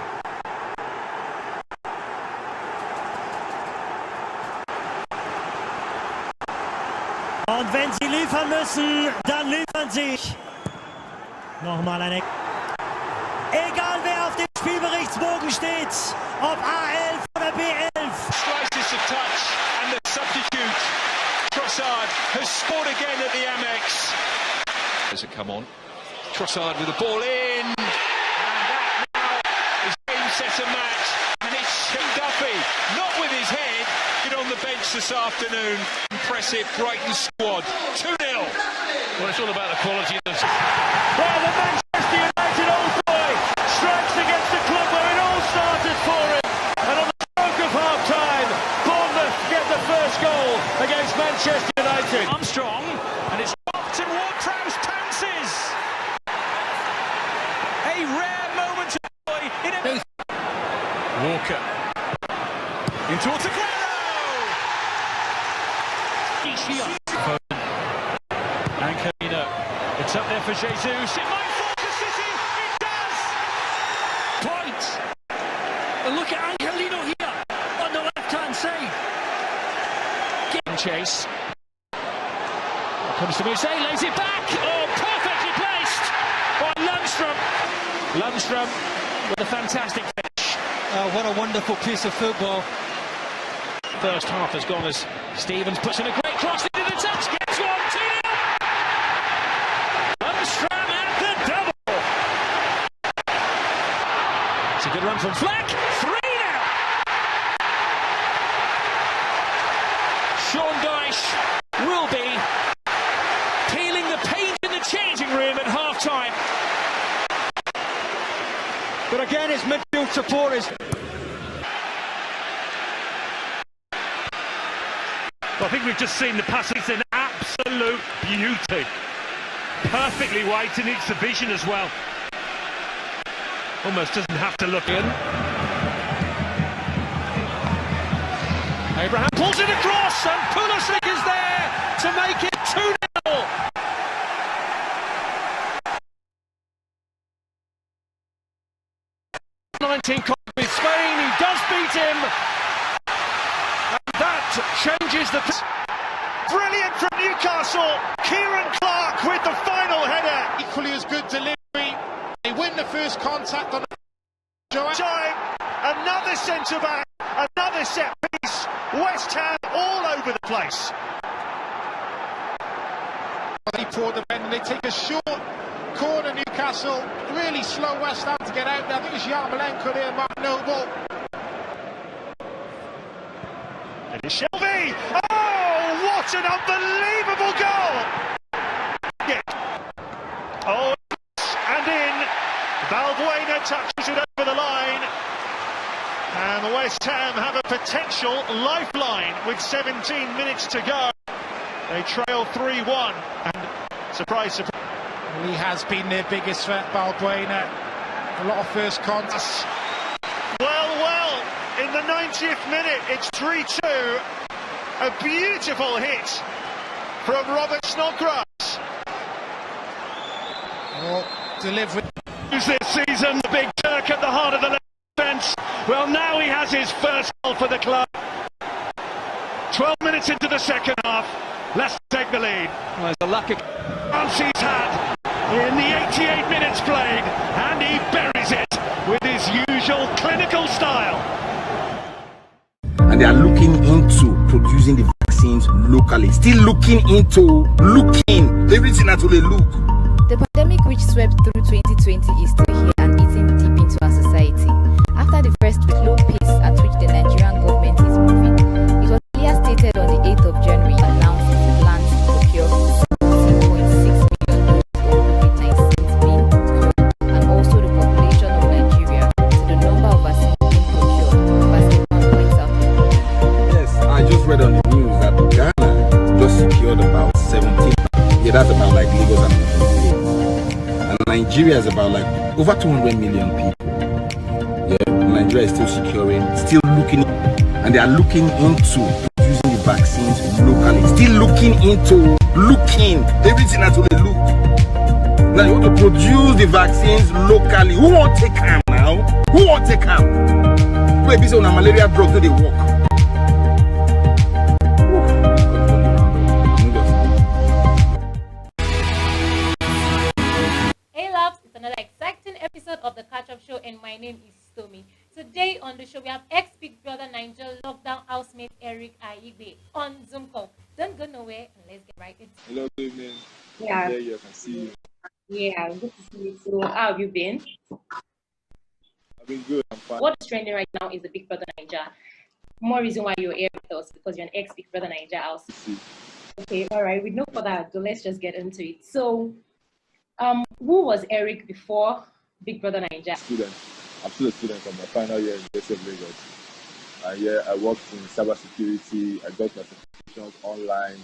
Speaker 23: Und wenn sie liefern müssen, dann liefern sie. Nochmal eine. Egal wer auf dem Spielberichtsbogen steht, ob A11 oder B11.
Speaker 24: Slices of touch and the substitute. Trossard has scored again at the Amex. Does it come on? Trossard with the ball in. And that now is game, set and match. And it's Duffy, not with his head, but on the bench this afternoon. Impressive Brighton squad. 2-0. Well, it's all about the quality of the...
Speaker 23: Well, the Manchester United old boy strikes against the club where it all started for him. And on the stroke of half-time, Bournemouth get the first goal against Manchester United.
Speaker 24: Armstrong, and it's dropped in Ward-Prowse pounces. A rare moment of joy in a... Walker. Into Aguero! And Carino. It's up there for Jesus. It might fall to City. It does!
Speaker 23: Point! And look at Angelino here on the left-hand side.
Speaker 24: Chase. Comes to Muse, lays it back. Oh, perfectly placed by Lundstrom. Lundstrom with a fantastic finish.
Speaker 23: What a wonderful piece of football.
Speaker 24: First half has gone as Stevens puts in a great cross into the touch. Gets one, 2-0. Lundstrom at the double. It's a good run from Fleck. 3-0. Sean Dyche will be peeling the paint in the changing room at half-time.
Speaker 7: his midfield supporters.
Speaker 8: I think we've just seen the pass. It's an absolute beauty. Perfectly weighted in its vision as well. Almost doesn't have to look in.
Speaker 7: Abraham pulls it across and Pulisic is there to make it 2-0. With Spain, he does beat him. And that changes the...
Speaker 8: Brilliant from Newcastle. Kieran Clark with the final header.
Speaker 9: Equally as good delivery. They win the first contact on
Speaker 8: time. Another centre-back. Another set piece. West Ham all over the place.
Speaker 9: They pour the bend and they take a short corner. Newcastle really slow West Ham to get out there. I think it's Yarmolenko there, Mark Noble.
Speaker 8: And it's Shelby. Oh, what an unbelievable goal! Yeah. Oh, and in. Balbuena touches it over the line. And West Ham have a potential lifeline with 17 minutes to go. They trail 3-1. And surprise, surprise.
Speaker 9: Well, he has been their biggest threat, Balbuena. A lot of first contacts.
Speaker 8: Well, in the 90th minute, it's 3-2. A beautiful hit from Robert Snodgrass.
Speaker 9: Well, delivery.
Speaker 8: This season, the big Turk at the heart of the left defence. Well, now he has his first goal for the club. 12 minutes into the second half. Let's take the lead.
Speaker 7: Well, there's a lucky
Speaker 8: chance he's had in the 88 minutes played, and he buries it with his usual clinical style.
Speaker 12: And they are looking into producing the vaccines locally. Still looking into everything that will look.
Speaker 10: The pandemic which swept through 2020 is still here and eating deep into our society. After the first week low pace at which the Nigerian government is moving, it was earlier stated on the 8th of January announced its plans to procure 17.6 million doses of COVID-19 being procured, and also the population of Nigeria to the number of vaccines being procured, Basketball points out.
Speaker 12: Yes, I just read on the news that Ghana just secured about 17. Yeah, that's about like Lagos and Nigeria is about like over 200 million people. Yeah, Nigeria is still securing, still looking, and they are looking into using the vaccines locally. Still looking into everything that will look. Now you want to produce the vaccines locally. Who won't take them now? Who won't take them? Wait, this on a malaria drug, do they work?
Speaker 2: Another exciting episode of the Catch Up Show, and my name is Stomi. Today on the show we have ex-Big Brother Niger lockdown housemate Eric Aigbe on Zoom call. Don't go nowhere and let's get right into it.
Speaker 25: Hello, good evening.
Speaker 26: Yeah.
Speaker 25: There you can see you.
Speaker 26: Yeah, good to see you. So how have you been?
Speaker 25: I've been good, I'm fine.
Speaker 26: What is trending right now is the Big Brother Niger. More reason why you're here with us because you're an ex-Big Brother Niger house. Okay, all right. With no further ado, let's just get into it. So who was Eric before Big Brother Niger?
Speaker 25: I'm still a student from my final year in University of Lagos. And yeah, I worked in cybersecurity. I got my certifications online.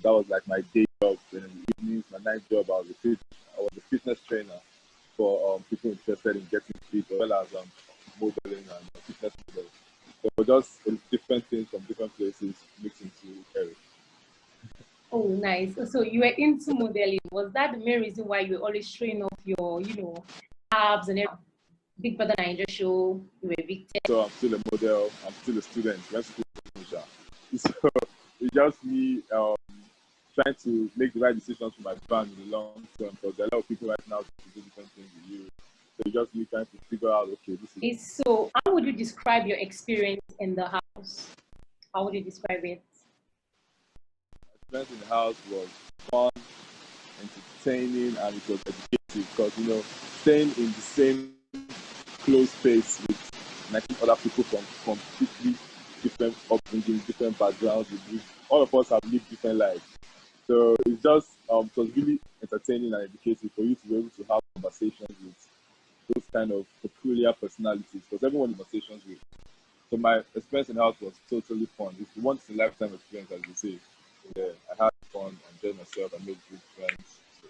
Speaker 25: That was like my day job. And in the evenings, my night job, I was a fitness trainer for people interested in getting fit, as well as modeling and fitness models. So just different things from different places mixed into Eric.
Speaker 26: Oh, nice. So you were into modeling. Was that the main reason why you were always showing off your, abs and everything? Big Brother Niger show, you were victim.
Speaker 25: So I'm still a model. I'm still a student. So it's just me trying to make the right decisions for my brand in the long term, because there are a lot of people right now to do different things with you. So it's just me trying to figure out, okay, this is...
Speaker 26: So how would you describe your experience in the house? How would you describe it?
Speaker 25: In the house was fun, entertaining, and it was educative because staying in the same close space with 19 other people from completely different upbringing, different backgrounds. All of us have lived different lives, so it's just it was really entertaining and educative for you to be able to have conversations with those kind of peculiar personalities because everyone in my stations with. So my experience in the house was totally fun. It's once in a lifetime experience, as you say. Yeah, I had fun, enjoyed myself, I made good friends. So,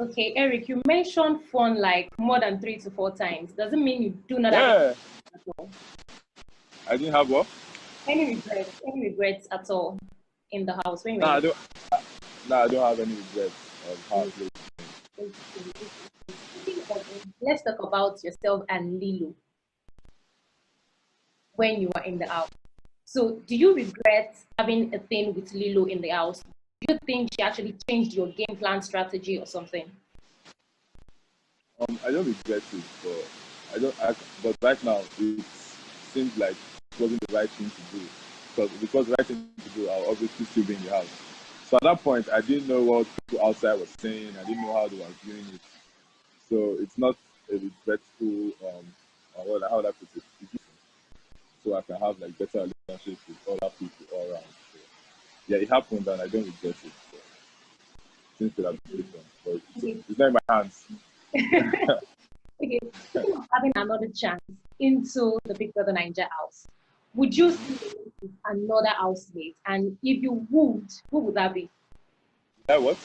Speaker 26: okay, Eric, you mentioned fun like more than 3 to 4 times. Doesn't mean you do not
Speaker 25: yeah.
Speaker 26: have at all.
Speaker 25: I didn't have what?
Speaker 26: Any regrets at all in the house when you were
Speaker 25: I don't have any regrets of how I played.
Speaker 26: Let's talk about yourself and Lilo when you were in the house. So do you regret having a thing with Lilo in the house? Do you think she actually changed your game plan strategy or something?
Speaker 25: I don't regret it, but but right now it seems like it wasn't the right thing to do. Because if it was the right thing to do, I'll obviously still be in the house. So at that point, I didn't know what people outside were saying. I didn't know how they were viewing it. So it's not a regretful, how would I put it? So I can have like better relationships with other people all around. So, yeah, it happened and I don't regret it. So, things could have been different, but it's not in my hands.
Speaker 26: Okay, speaking of having another chance into the Big Brother Naija house, would you see another housemate? And if you would, who would that be?
Speaker 25: That what?